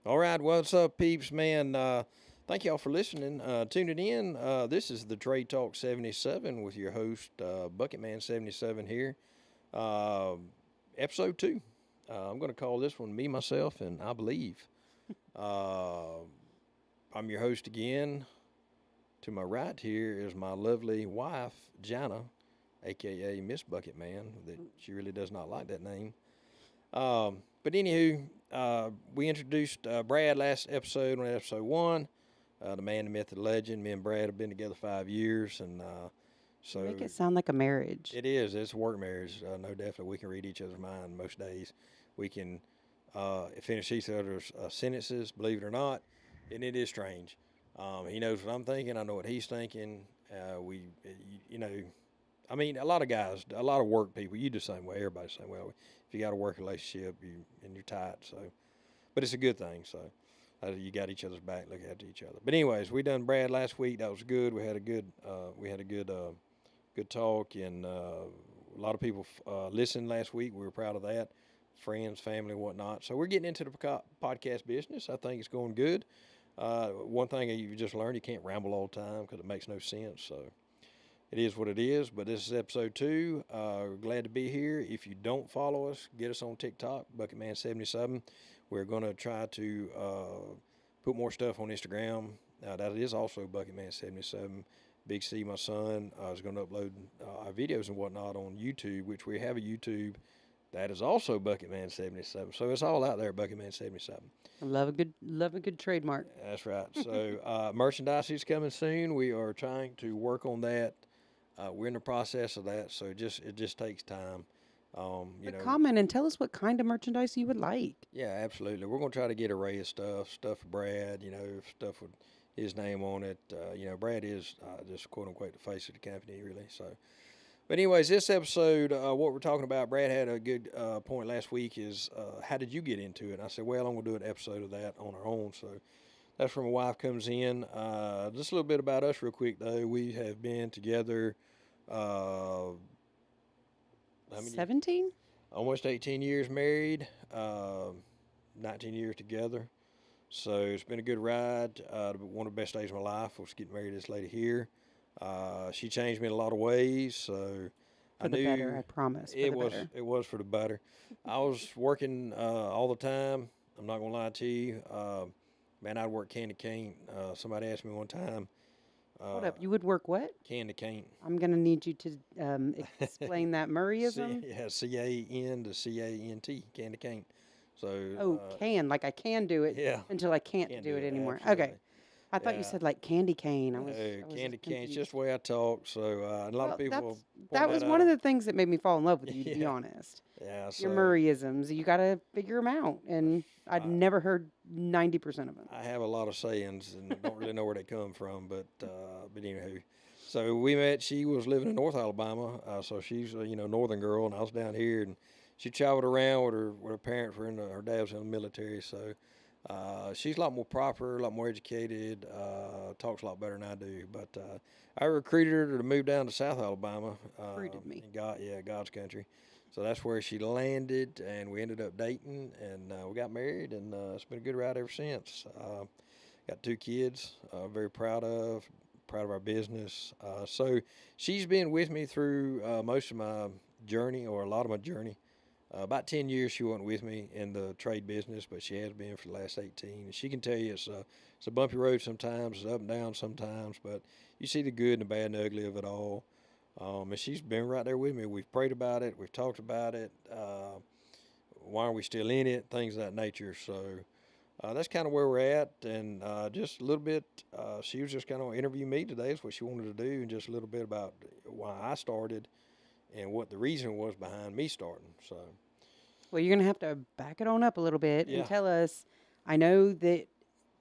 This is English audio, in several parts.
All right, what's up, peeps, man? Thank y'all for listening, tuning in. This is the Trade Talk 77 with your host, Bucketman77 here. Uh, Episode 2. I'm going to call this one Me, Myself, and I Believe. Uh, I'm your host again. To my right here is my lovely wife, Jana, a.k.a. Miss Bucketman. That she really does not like that name. But anywho, we introduced Brad last episode on episode 1. The man, the myth, the legend. Me and Brad have been together 5 years, and You so make it sound like a marriage. it is. It's a work marriage. No, definitely, we can read each other's mind most days. We can finish each other's sentences, believe it or not, and it is strange. He knows what I'm thinking. I know what he's thinking. You know, I mean, a lot of guys, a lot of work people, you do the same way. Everybody's the same way. If you got a work relationship, and you're tight. So, but it's a good thing. So, you got each other's back, look after each other. But anyways, we done Brad last week. That was good. We had a good talk, and a lot of people listened last week. We were proud of that. Friends, family, whatnot. So we're getting into the podcast business. I think it's going good. One thing you just learned, you can't ramble all the time because it makes no sense. So it is what it is, but this is episode 2. Glad to be here. If you don't follow us, get us on TikTok, Bucketman77. We're going to try to put more stuff on Instagram. That is also Bucketman77. Big C, my son, is going to upload our videos and whatnot on YouTube, which we have a YouTube. That is also Bucketman77. So it's all out there, Bucketman77. Love a good trademark. That's right. So merchandise is coming soon. We are trying to work on that. We're in the process of that, so it just takes time. Comment and tell us what kind of merchandise you would like. Yeah, absolutely. We're gonna try to get an array of stuff for Brad. Stuff with his name on it. Brad is just quote unquote the face of the company, really. So, but anyways, this episode, what we're talking about, Brad had a good point last week. Is how did you get into it? And I said, well, I'm gonna do an episode of that on our own. So that's where my wife comes in. Just a little bit about us, real quick, though. We have been together. How many? 17? Almost 18 years married, 19 years together. So it's been a good ride. One of the best days of my life was getting married to this lady here. She changed me in a lot of ways. So For the better, I promise. For the better. it was for the better. I was working all the time. I'm not gonna lie to you. Man, I'd work can to cane. Somebody asked me one time. Hold up. You would work what? Can to cane. I'm going to need you to explain that Murrayism. CAN to CANT, can to cane. So like I can do it yeah, until I can't do it anymore. absolutely. Okay. I thought you said like candy cane. I was Candy cane. It's confused. just the way I talk. So a lot of people. That was one of the things that made me fall in love with you, to be Yeah. honest. Yeah. So Your Murrayisms, you got to figure them out, and I'd never heard 90% of them. I have a lot of sayings and don't really know where they come from, but anywho. So we met. She was living in North Alabama, so she's a northern girl, and I was down here, and she traveled around with her parents were her dad was in the military, so she's a lot more proper, a lot more educated, talks a lot better than I do. But I recruited her to move down to South Alabama. Recruited me. God's country. So that's where she landed, and we ended up dating, and we got married, and it's been a good ride ever since. Got 2 kids, very proud of our business. So she's been with me through most of my journey, or a lot of my journey. About 10 years she wasn't with me in the trade business, but she has been for the last 18. And she can tell you it's a bumpy road sometimes, it's up and down sometimes, but you see the good and the bad and the ugly of it all. And she's been right there with me. We've prayed about it, we've talked about it. Why are we still in it? Things of that nature. So that's kind of where we're at. And just a little bit, she was just kind of interview me today. That's what she wanted to do, and just a little bit about why I started and what the reason was behind me starting. So, well, you're going to have to back it on up a little bit Yeah. and tell us. I know that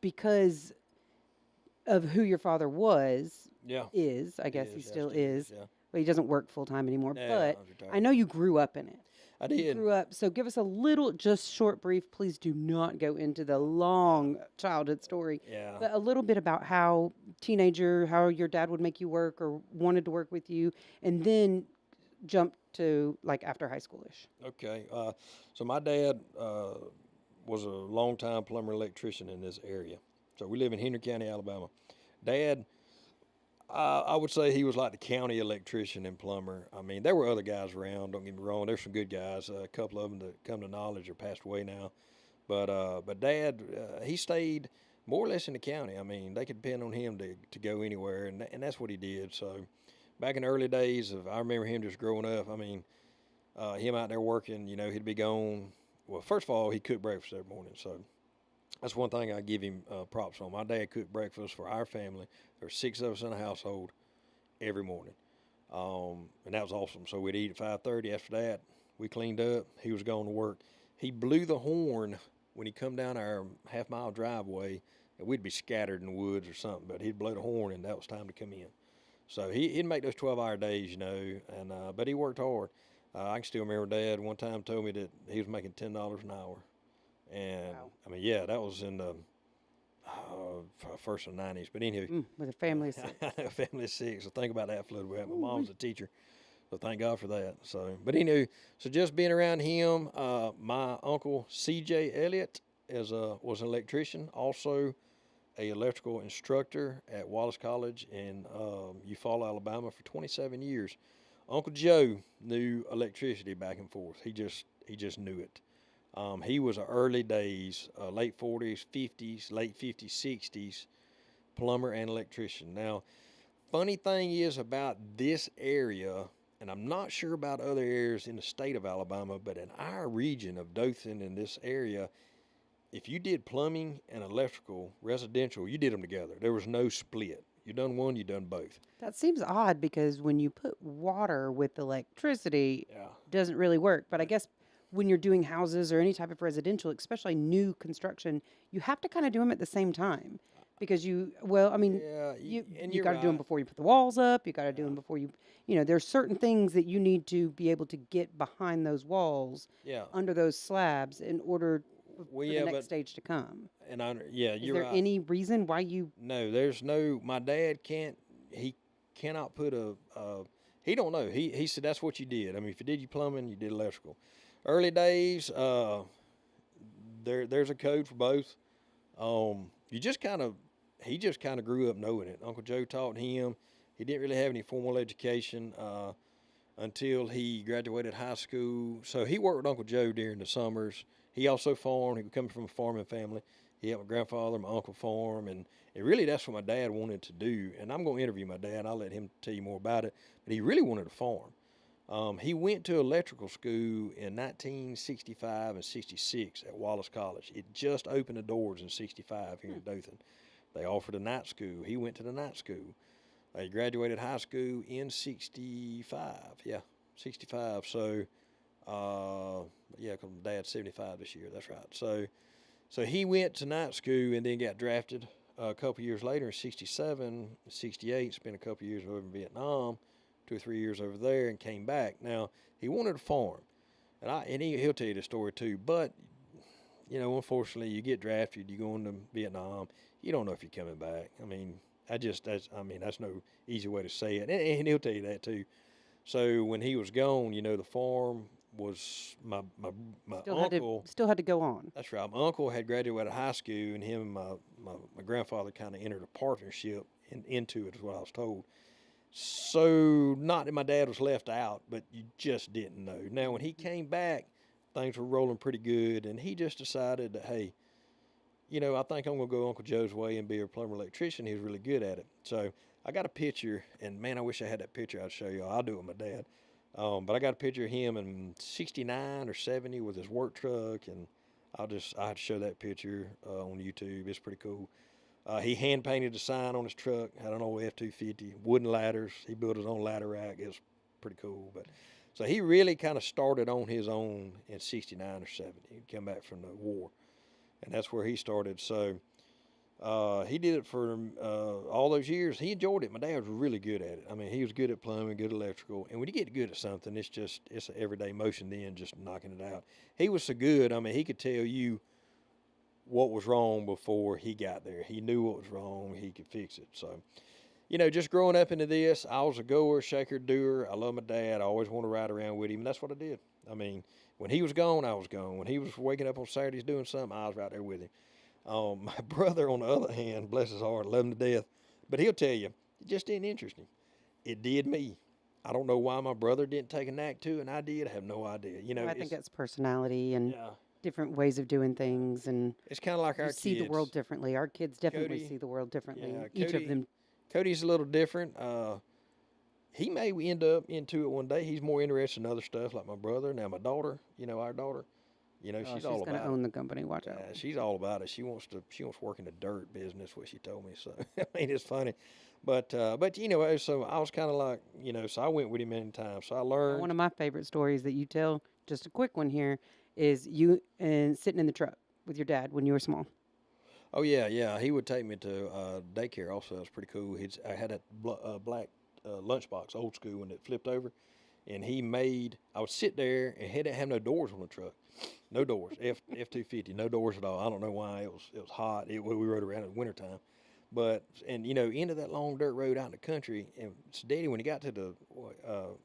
because of who your father was, yeah, I guess he still absolutely, is. Yeah, Well, he doesn't work full time anymore, Yeah, but I was retired. I know you grew up in it. I You did. grew up. So give us a little, just short, brief. Please do not go into the long childhood story. Yeah. But a little bit about how how your dad would make you work or wanted to work with you, and then jump to like after high schoolish. Okay. So my dad was a longtime plumber electrician in this area. So we live in Henry County, Alabama. Dad, I would say he was like the county electrician and plumber. I mean, there were other guys around. Don't get me wrong. There's some good guys. A couple of them that come to knowledge are passed away now. But Dad, he stayed more or less in the county. I mean, they could depend on him to go anywhere, and that's what he did. So back in the early days of, I remember him just growing up. I mean, him out there working, he'd be gone. Well, first of all, he cooked breakfast every morning. So that's one thing I give him props on. My dad cooked breakfast for our family. There's 6 of us in the household every morning, and that was awesome. So we'd eat at 5:30. After that, we cleaned up. He was going to work. He blew the horn when he come down our half-mile driveway, and we'd be scattered in the woods or something. But he'd blow the horn, and that was time to come in. So he'd make those 12-hour days, and but he worked hard. I can still remember Dad one time told me that he was making $10 an hour. And Wow. I mean, yeah, that was in the first of the 90s. But anyway, With a family of 6. a family of 6. So think about that flood we had. My mom's a teacher, so thank God for that. So, but anyway, so just being around him, my uncle C.J. Elliott was an electrician, also a electrical instructor at Wallace College in Eufaula, Alabama, for 27 years. Uncle Joe knew electricity back and forth. He just knew it. He was a early days, late 40s, 50s, late 50s, 60s plumber and electrician. Now, funny thing is about this area, and I'm not sure about other areas in the state of Alabama, but in our region of Dothan, in this area, if you did plumbing and electrical, residential, you did them together. There was no split. You done one, you done both. That seems odd because when you put water with electricity, Yeah. it doesn't really work. But I guess when you're doing houses or any type of residential, especially new construction, you have to kind of do them at the same time because well, I mean, Yeah, and you you're got to do them right. before you put the walls up. You got to do Yeah. them before there's certain things that you need to be able to get behind those walls, Yeah. under those slabs in order Well, for the yeah, next but stage to come. yeah, Is you're there right. any reason why you? No, there's no. My dad can't. He cannot put a. He don't know. He said that's what you did. I mean, if you did your plumbing, you did electrical. Early days, there's a code for both. You just kind of. He just kind of grew up knowing it. Uncle Joe taught him. He didn't really have any formal education until he graduated high school. So he worked with Uncle Joe during the summers. He also farmed. He was coming from a farming family. He helped my grandfather, my uncle farm, and really that's what my dad wanted to do. And I'm going to interview my dad. I'll let him tell you more about it. But he really wanted to farm. He went to electrical school in 1965 and 66 at Wallace College. It just opened the doors in 65 here in Dothan. They offered a night school. He went to the night school. He graduated high school in 65. Yeah, 65. So, yeah, because my dad's 75 this year. That's right. So he went to night school and then got drafted a couple years later in 67, 68, spent a couple years over in Vietnam, 2 or 3 years over there, and came back. Now, he wanted to farm, and he'll tell you the story too, but, unfortunately, you get drafted, you go into Vietnam, you don't know if you're coming back. I mean, that's no easy way to say it, and he'll tell you that too. So when he was gone, the farm was my uncle. Still had to go on. That's right. My uncle had graduated high school, and him and my grandfather kind of entered a partnership into it, is what I was told. So, not that my dad was left out, but you just didn't know. Now, when he came back, things were rolling pretty good, and he just decided that, hey, I think I'm going to go Uncle Joe's way and be a plumber electrician. He was really good at it. So, I got a picture, and man, I wish I had that picture. I'd show you. I'll do it with my dad. But I got a picture of him in 69 or 70 with his work truck, and I have to show that picture on YouTube. It's pretty cool. He hand painted a sign on his truck, had an old F-250, wooden ladders. He built his own ladder rack. It was pretty cool. But so he really kind of started on his own in 69 or 70. He'd come back from the war, and that's where he started. So he did it for all those years. He enjoyed it. My dad was really good at it. I mean, he was good at plumbing, good electrical. And when you get good at something, it's an everyday motion then, just knocking it out. He was so good. I mean, he could tell you what was wrong before he got there. He knew what was wrong. He could fix it. So just growing up into this, I was a goer, shaker, doer. I love my dad. I always wanted to ride around with him, and that's what I did. I mean, when he was gone, I was gone. When he was waking up on Saturdays doing something, I was right there with him. My brother, on the other hand, bless his heart, love him to death, but he'll tell you, it just didn't interest him. It did me. I don't know why my brother didn't take a knack to it, and I did. I have no idea. Well, I think that's personality and Yeah, different ways of doing yeah. things, and It's kind of like you our see the world kids. differently. Our kids definitely Cody, see the world differently. yeah, Each of them. Cody's a little different. He may end up into it one day. He's more interested in other stuff, like my brother. Now my daughter, our daughter, Oh, she's she's all gonna about it. own the company. Watch out. Yeah, she's all about it. She wants to work in the dirt business. What she told me. So I mean, it's funny, but so I was kind of like, so I went with him many times. So I Now, one learned. of my favorite stories that you tell, just a quick one here, is you and sitting in the truck with your dad when you were small. Oh yeah, yeah. He would take me to daycare. Also, it was pretty cool. I had a black lunchbox, old school, one that flipped over, and he made. I would sit there and had to have no doors on the truck, no doors. F-250, no doors at all. I don't know why. It was hot. We rode around in the wintertime. But and into that long dirt road out in the country, and so Daddy, when he got to the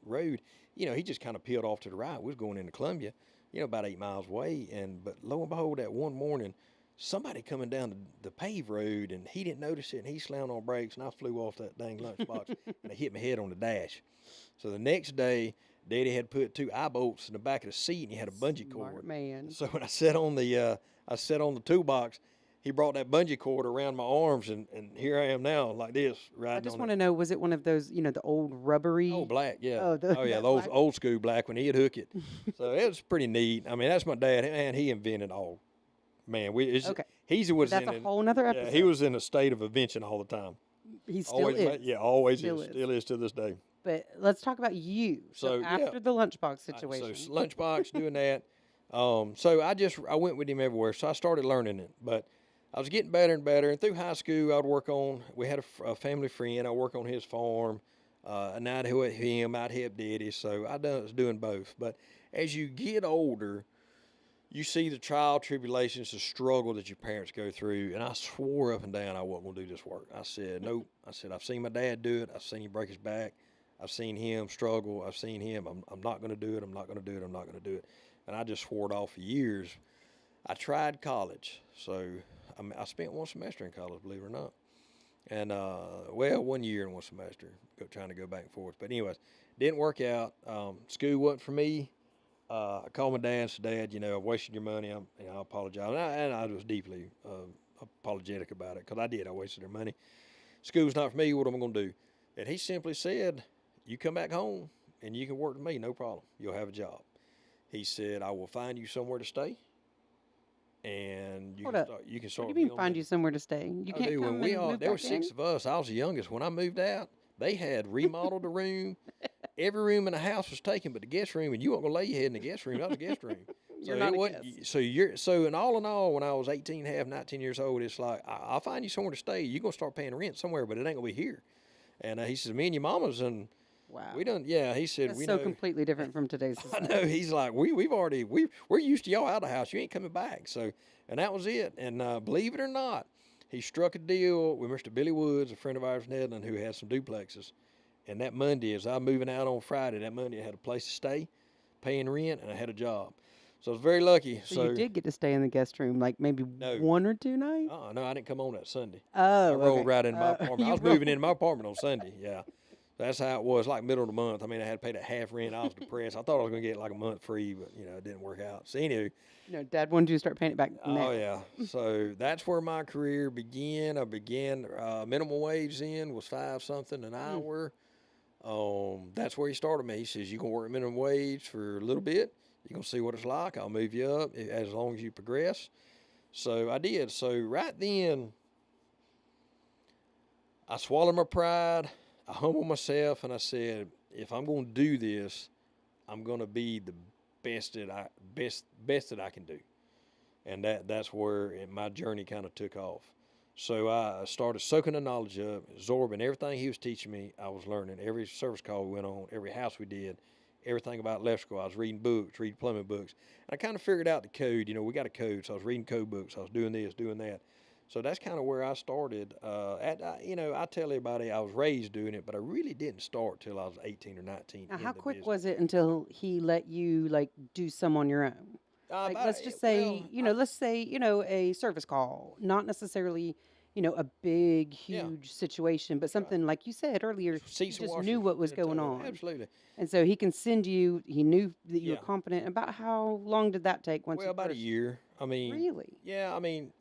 road, he just kind of peeled off to the right. We was going into Columbia, about 8 miles away, but lo and behold, that one morning, somebody coming down the paved road, and he didn't notice it, and he slammed on brakes, and I flew off that dang lunchbox, and I hit my head on the dash. So the next day, Daddy had put two eye bolts in the back of the seat, and he had a bungee Smart cord. man. So when I sat on the toolbox, he brought that bungee cord around my arms, and here I am now, like this, I riding just on want it. to know, was it one of those, the old Oh, rubbery? black, yeah. Oh, Oh, yeah, that those black. old school black when he'd hook it. So it was pretty neat. I mean, that's my dad, and he invented all. Man, Okay, he but was that's in a it. whole nother Yeah, he episode. was in a state of invention all the time. He still Always, is. yeah, always Still is, is. still is to this day. But let's talk about you. So So yeah, after the lunchbox so situation, lunchbox doing that. So I went with him everywhere. So I started learning it, but I was getting better and better. And through high school, I'd work on. We had a family friend. I work on his farm, and I'd help him. I'd help Daddy. So was doing both. But as you get older, you see the trial, tribulations, the struggle that your parents go through. And I swore up and down I wasn't going to do this work. I said, nope. I said, I've seen my dad do it. I've seen him break his back. I've seen him struggle. I've seen him. I'm not going to do it. I'm not going to do it. I'm not going to do it. And I just swore it off for years. I tried college. So I spent one semester in college, believe it or not. And, 1 year and one semester, trying to go back and forth. But, anyways, didn't work out. School wasn't for me. I called my dad and said, Dad, I wasted your money. I apologize. And I was deeply apologetic about it because I did. I wasted their money. School's not for me. What am I going to do? And he simply said, you come back home and you can work with me. No problem. You'll have a job. He said, I will find you somewhere to stay. And hold up. You can What start do you me mean on find that. you somewhere to stay? You Oh, can't dude, come when and move there were back in? 6 of us. I was the youngest. When I moved out, they had remodeled the room. Every room in the house was taken, but the guest room, and you weren't gonna lay your head in the guest room. That was the guest room. You're not it a wasn't. guest. So in all, when I was 18, half, 19 years old, it's like I'll find you somewhere to stay. You're gonna start paying rent somewhere, but it ain't gonna be here. And he says, me and your mamas, and Wow. we done. Yeah, he said, That's we so know. completely different from today's I society. know. He's like, we're used to y'all out of the house. You ain't coming back. So, and that was it. And believe it or not, he struck a deal with Mr. Billy Woods, a friend of ours in Edland, who had some duplexes. And that Monday, as I was moving out on Friday, that Monday I had a place to stay, paying rent, and I had a job. So I was very lucky. So you did get to stay in the guest room like maybe No, 1 or 2 nights? no, I didn't come on that Sunday. I Oh, rolled okay. right into my apartment. I You was moving rolled. into my apartment on Sunday. Yeah, that's how it was. Like middle of the month. I mean, I had to pay that half rent. I was depressed. I thought I was going to get like a month free, but it didn't work out. So anyway, Dad wanted you to start paying it back oh now. yeah. So that's where my career began. I began minimum wage then was 5 something an Mm. hour. That's where he started me. He says, you can work minimum wage for a little bit. You're going to see what it's like. I'll move you up as long as you progress. So I did. So right then, I swallowed my pride. I humbled myself, and I said, if I'm going to do this, I'm going to be the best that I can do. And that's where my journey kind of took off. So I started soaking the knowledge up, absorbing everything he was teaching me. I was learning every service call we went on, every house we did, everything about electrical. I was reading books, reading plumbing books. And I kind of figured out the code. We got a code, so I was reading code books. I was doing this, doing that. So that's kind of where I started. I tell everybody I was raised doing it, but I really didn't start till I was 18 or 19 Now, in how the quick was business. it until he let you like do some on your own? Like, let's just say, Well, I, let's say, a service call, not necessarily, a big, yeah, huge situation, but right. something like you said earlier, you Seats and just knew washers what was in a going tub. on. Absolutely. And so he can send you, he knew that you were Yeah. confident. About how long did that take once Well, you about a first? year. I mean, Really? yeah. I mean,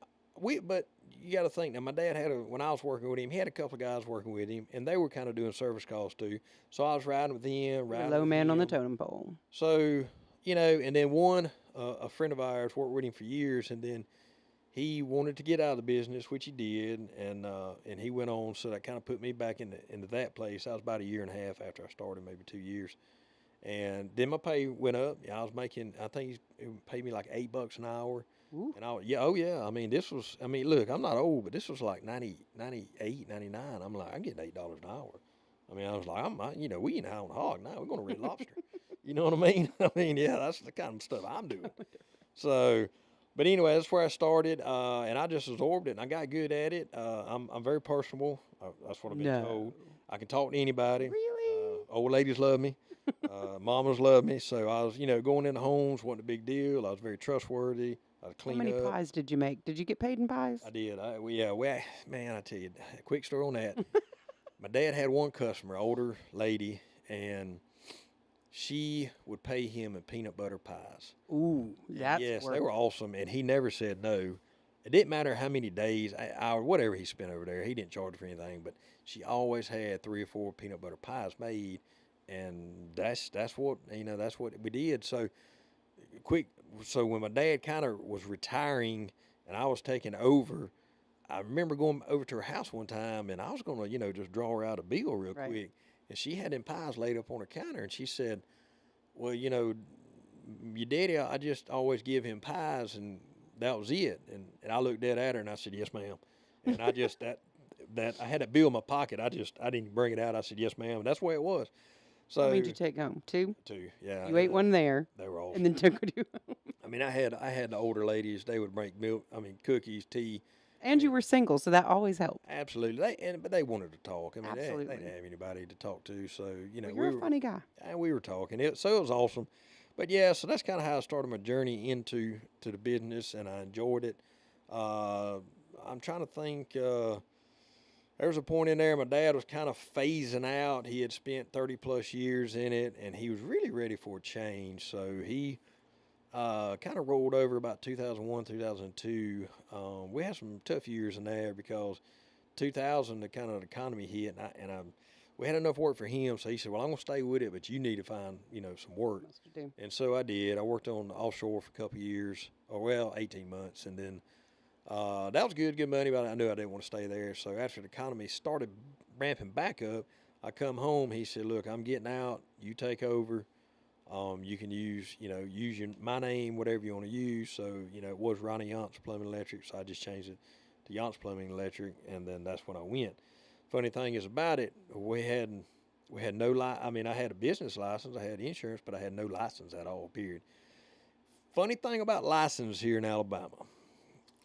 but you got to think now. My dad when I was working with him, he had a couple of guys working with him, and they were kind of doing service calls too. So I was riding with them, You're a riding low with man on the him. totem pole. So and then a friend of ours worked with him for years, and then he wanted to get out of the business, which he did, and he went on. So that kind of put me back into that place. I was about a year and a half after I started, maybe 2 years. And then my pay went up. Yeah, I was making, I think he paid me like $8 an hour. Ooh. And yeah, oh yeah. I mean, look, I'm not old, but this was like 98, 99. I'm like, I'm getting $8 an hour. I mean, I was like, we ain't out on hog now. We're going to red lobster. You know what I mean? I mean, yeah, that's the kind of stuff I'm doing. So, but anyway, that's where I started, and I just absorbed it, and I got good at it. I'm very personable. That's what I've been No. told. I can talk to anybody. Really? Old ladies love me. Mamas love me. So I was, going into homes wasn't a big deal. I was very trustworthy. I'd How clean many up. pies did you make? Did you get paid in pies? I did. Man, I tell you, quick story on that. My dad had one customer, older lady, and she would pay him in peanut butter pies. Ooh, And that's yes, they worth were it. awesome, and he never said no. It didn't matter how many days, hour, whatever he spent over there. He didn't charge for anything, but she always had 3 or 4 peanut butter pies made, and that's what we did. So quick, so when my dad kind of was retiring, and I was taking over, I remember going over to her house one time, and I was gonna just draw her out a bill real Right. quick, and she had them pies laid up on her counter, and she said, "Well, your daddy, I just always give him pies, and that was it." And I looked dead at her, and I said, "Yes, ma'am." And I just that I had a bill in my pocket. I didn't bring it out. I said, "Yes, ma'am." And that's the way it was. How many So did you take home? Two? two, yeah, You ate one there they were and awesome. then took two home. I mean, I had the older ladies. They would make milk. I mean, cookies, tea. And you were single, so that always helped. Absolutely. But they wanted to talk. I mean, they didn't Absolutely. have anybody to talk to. So Well, you're a funny guy. we were talking. So it was awesome. But yeah, so that's kind of how I started my journey into the business, and I enjoyed it. Uh, I'm trying to think. There was a point in there my dad was kind of phasing out. He had spent 30 plus years in it, and he was really ready for a change. So he kind of rolled over about 2001, 2002. We had some tough years in there because 2000, the kind of the economy hit, we had enough work for him. So he said, "Well, I'm gonna stay with it, but you need to find some work." Must do. And so I did. I worked on offshore for a couple of years, or well, 18 months, and then that was good money, but I knew I didn't want to stay there. So after the economy started ramping back up, I come home. He said, "Look, I'm getting out. You take over. You can use my name, whatever you want to use." So it was Ronnie Yance Plumbing Electric, so I just changed it to Yance Plumbing Electric, and then that's when I went. Funny thing is about it, we had no I mean, I had a business license, I had insurance, but I had no license at all. Period. Funny thing about license here in Alabama,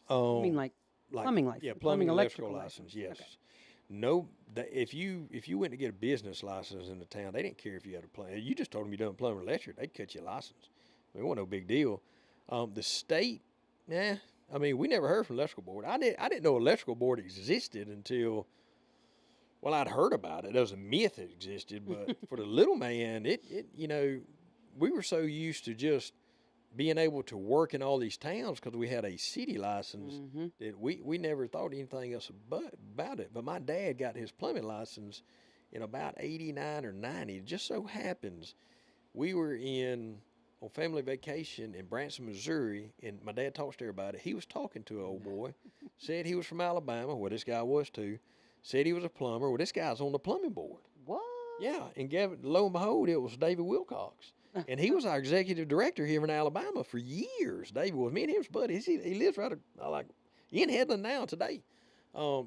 You mean um, like like plumbing yeah, license, plumbing electrical license? license, yes. Okay. No, if you went to get a business license in the town, they didn't care if you had a plumber. You just told them you done plumbing electric, they'd cut your license. I mean, it wasn't no big deal. The state, nah. I mean, we never heard from electrical board. I didn't know electrical board existed until, well, I'd heard about it. There was a myth that existed, but for the little man, we were so used to just being able to work in all these towns because we had a city license Mm-hmm. that we never thought anything else about it. But my dad got his plumbing license in about 89 or 90. It just so happens we were on family vacation in Branson, Missouri, and my dad talks to everybody. He was talking to an old boy, said he was from Alabama, well, this guy was too, said he was a plumber. Well, this guy's on the plumbing board. What? Yeah, and lo and behold, it was David Wilcox. And he was our executive director here in Alabama for years. David was, me and him was buddies. He lives right in Headland now today.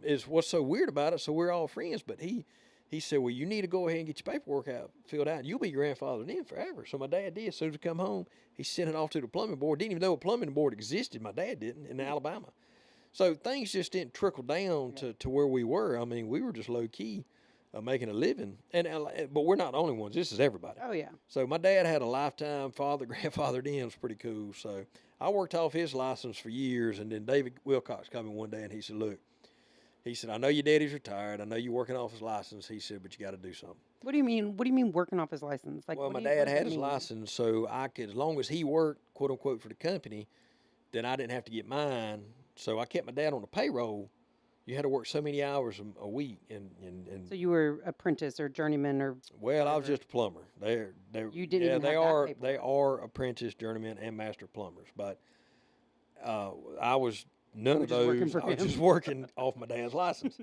Is what's so weird about it. So we're all friends. But he said, "Well, you need to go ahead and get your paperwork filled out. And you'll be grandfathered in forever." So my dad did. As soon as we come home, he sent it off to the plumbing board. Didn't even know a plumbing board existed. My dad didn't in Alabama. So things just didn't trickle down to where we were. I mean, we were just low key making a living, but we're not the only ones. This is everybody. Oh yeah. So my dad had a lifetime father grandfather in. It was pretty cool. So I worked off his license for years, and then David Wilcox came in one day and he said, "Look," he said, "I know your daddy's retired. I know you're working off his license." He said, "But you got to do something." What do you mean? What do you mean working off his license? Like, Well, what my do you, what dad does had that his mean? license, so I could, as long as he worked, quote unquote, for the company, then I didn't have to get mine. So I kept my dad on the payroll. You had to work so many hours a week, and So you were apprentice or journeyman or well, I was whatever. just a plumber. You didn't Yeah, even have that they paperwork. are apprentice, journeyman, and master plumbers. But I was You none were of just working those. for I was just him. working off my dad's license.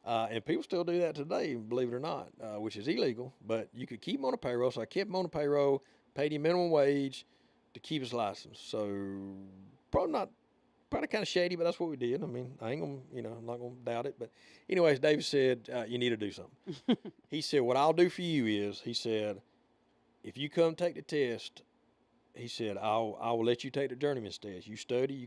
And people still do that today, believe it or not, which is illegal. But you could keep him on a payroll. So I kept him on the payroll, paid him minimum wage to keep his license. So probably not, probably kind of shady, but that's what we did. I mean, I ain't gonna, I'm not gonna doubt it. But anyways, David said, you need to do something. He said, what I'll do for you is, he said, if you come take the test, he said, I will let you take the journeyman's test. You study, you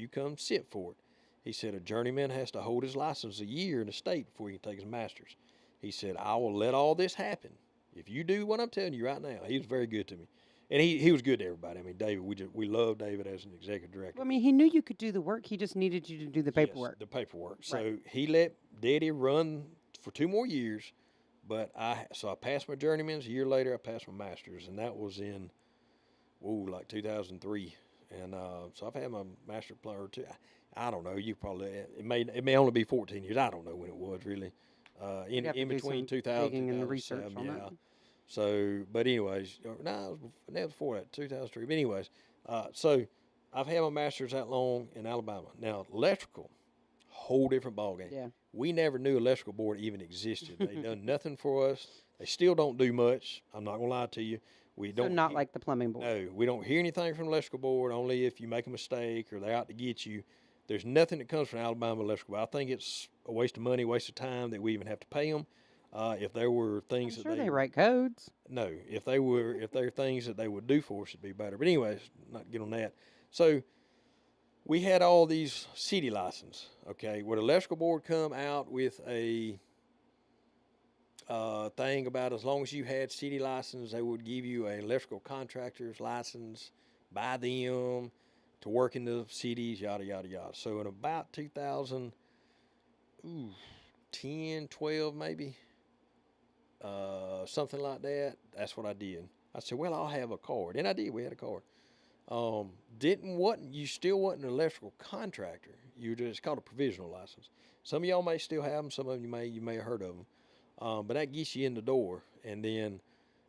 come sit for it. He said, a journeyman has to hold his license a year in the state before he can take his master's. He said, I will let all this happen if you do what I'm telling you right now. He was very good to me. And he was good to everybody. I mean, David, we love David as an executive director. Well, I mean, he knew you could do the work. He just needed you to do the Yes, paperwork. the paperwork. Right. So he let Daddy run for 2 more years, but I passed my journeyman's. A year later, I passed my master's, and that was in like 2003. And so I've had my master plumber too. I don't know. You probably it may only be 14 years. I don't know when it was really. You'd have to In do between some 2000 digging and research 2007, on yeah. that. So, but anyways, no, that was before that, 2003. But anyways, so I've had my master's that long in Alabama. Now electrical, whole different ballgame. Yeah. We never knew electrical board even existed. They done nothing for us. They still don't do much. I'm not gonna lie to you. We So don't. not like the plumbing board. No, we don't hear anything from the electrical board. Only if you make a mistake or they're out to get you. There's nothing that comes from Alabama electrical board. I think it's a waste of money, waste of time that we even have to pay them. If there were I'm things sure that they write codes. no, if there are things that they would do for us, it'd be better. But anyways, not to get on that. So we had all these city license. Okay, would electrical board come out with a thing about as long as you had city license, they would give you an electrical contractor's license by them to work in the cities, yada, yada, yada. So in about 2010, 12 maybe, something like that, that's what I did. I said, well, I'll have a card. And I did. We had a card. You still wasn't an electrical contractor. It's called a provisional license. Some of y'all may still have them. Some of you may have heard of them. But that gets you in the door. And then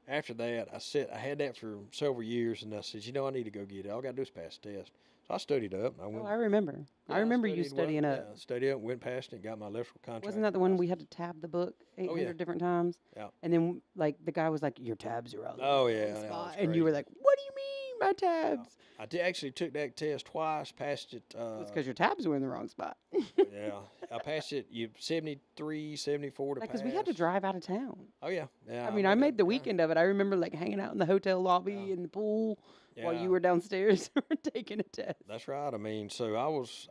after that, I had that for several years, and I said, I need to go get it. All I got to do is pass the test. So I studied up. And I went. Oh, I remember. Yeah, I remember you studied well. studying up. Yeah, studied up, went past it, got my electrical contract. Wasn't that the one we had to tab the book 800 different times? Yeah. And then like the guy was like, "Your tabs are all Oh in the yeah, wrong that spot," was and you were crazy. like, "What do you mean my tabs?" I actually took that test twice, passed it. It's because your tabs were in the wrong spot. Yeah, I passed it. 73, 74 to pass. Because we had to drive out of town. Oh yeah, yeah. I mean, I made the weekend of it. I remember like hanging out in the hotel lobby in the pool while you were downstairs taking a test. That's right. I mean, so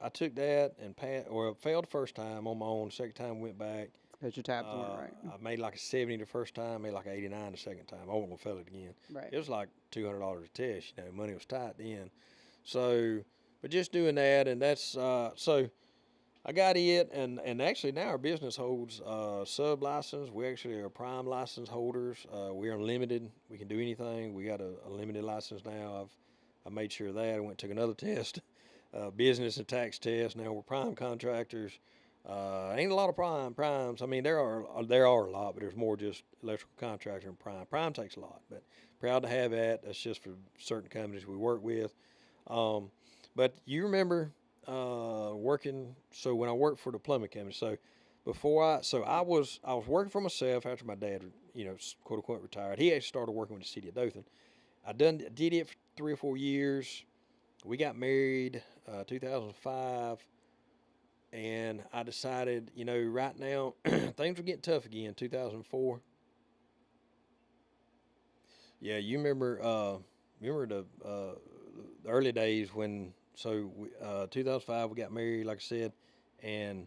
I took that and failed the first time on my own. The second time went back. Because your tabs weren't right. I made like a 70 the first time, made like an 89 the second time. I wasn't gonna fail it again. Right. It was like $200 a test. Money was tight then. So, but just doing that, and that's so. I got it, and actually now our business holds sub license. We actually are prime license holders. We're unlimited. We can do anything. We got a limited license now. I made sure of that. I went and took another test, business and tax test. Now we're prime contractors. Ain't a lot of primes. I mean, there are a lot, but there's more just electrical contractor and prime. Prime takes a lot, but proud to have that. That's just for certain companies we work with. But you remember working. So when I worked for the plumbing company, so I was working for myself after my dad, quote unquote retired. He actually started working with the city of Dothan. Did it for 3 or 4 years. We got married, 2005. And I decided, right now, things were getting tough again, 2004. Yeah, you remember the early days when 2005 we got married, like I said, and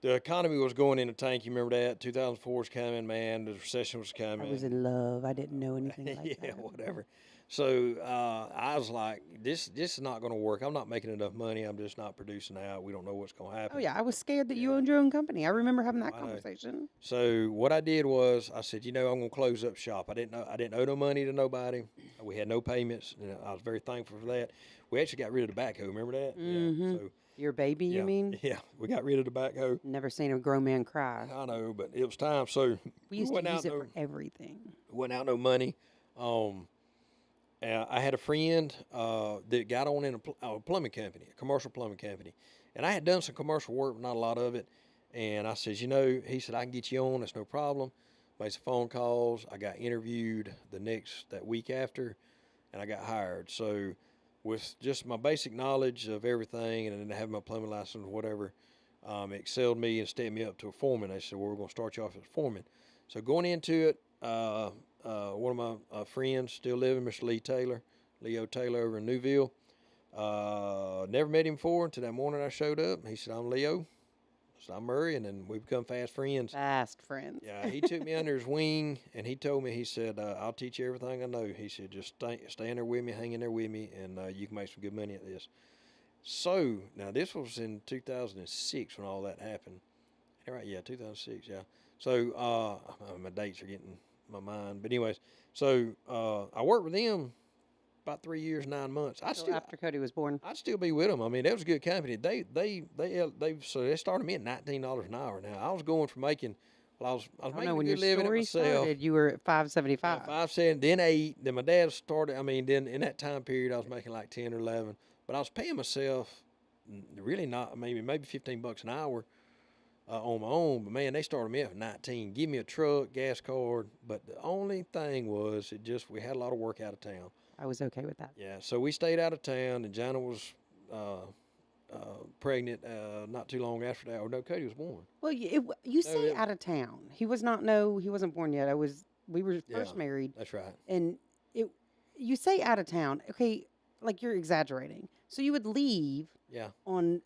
the economy was going in a tank. You remember that? 2004 was coming, man. The recession was I was coming. in love. I didn't know anything like Yeah, that. whatever. So I was like, this is not going to work. I'm not making enough money. I'm just not producing out. We don't know what's going to Oh happen. yeah, I was scared that you Yeah. owned your own company. I remember having that I know. conversation. So what I did was I said, I'm going to close up shop. I didn't owe no money to nobody. We had no payments, and I was very thankful for that. We actually got rid of the backhoe. Remember that? Yeah. Mm-hmm. So Your baby, you yeah, mean? yeah, we got rid of the backhoe. Never seen a grown man cry. I know, but it was time. So We we used to went use out it no for everything. no money. I had a friend that got on in a plumbing company, a commercial plumbing company, and I had done some commercial work, but not a lot of it. And I says, he said, I can get you on. That's no problem. Made some phone calls. I got interviewed that week after, and I got hired. So with just my basic knowledge of everything and then having my plumbing license, whatever, it excelled me and stepped me up to a foreman. They said, well, we're going to start you off as a foreman. So going into it, one of my friends still living, Mr. Leo Taylor over in Newville. Never met him before until that morning I showed up. He said, I'm Leo. I said, I'm Murray, and then we become fast friends. Fast friends. Yeah, he took me under his wing, and he told me, he said, I'll teach you everything I know. He said, just stay in there with me, hang in there with me, and you can make some good money at this. So, now this was in 2006 when all that happened. Right, yeah, 2006, yeah. So, my dates are getting my mind. But anyways, so I worked with them about 3 years, 9 months. After Cody was born. I'd still be with them. I mean, that was a good company. So they started me at $19 an hour. Now I was going for making, I was I don't making know, a when your good living at story myself. started, you were at 575. 5, 7, then 8. Then my dad started. I mean, then in that time period, I was making like 10 or 11. But I was paying myself really not maybe $15 an hour. On my own, but man, they started me at 19. Give me a truck, gas card, but the only thing was we had a lot of work out of town. I was okay with that. Yeah, so we stayed out of town, and Jana was pregnant not too long after that. Or no, Cody was born. Well, you say out of town. He wasn't born yet. We were first married. That's right. And you say out of town. Okay, like you're exaggerating. So you would leave. Yeah. On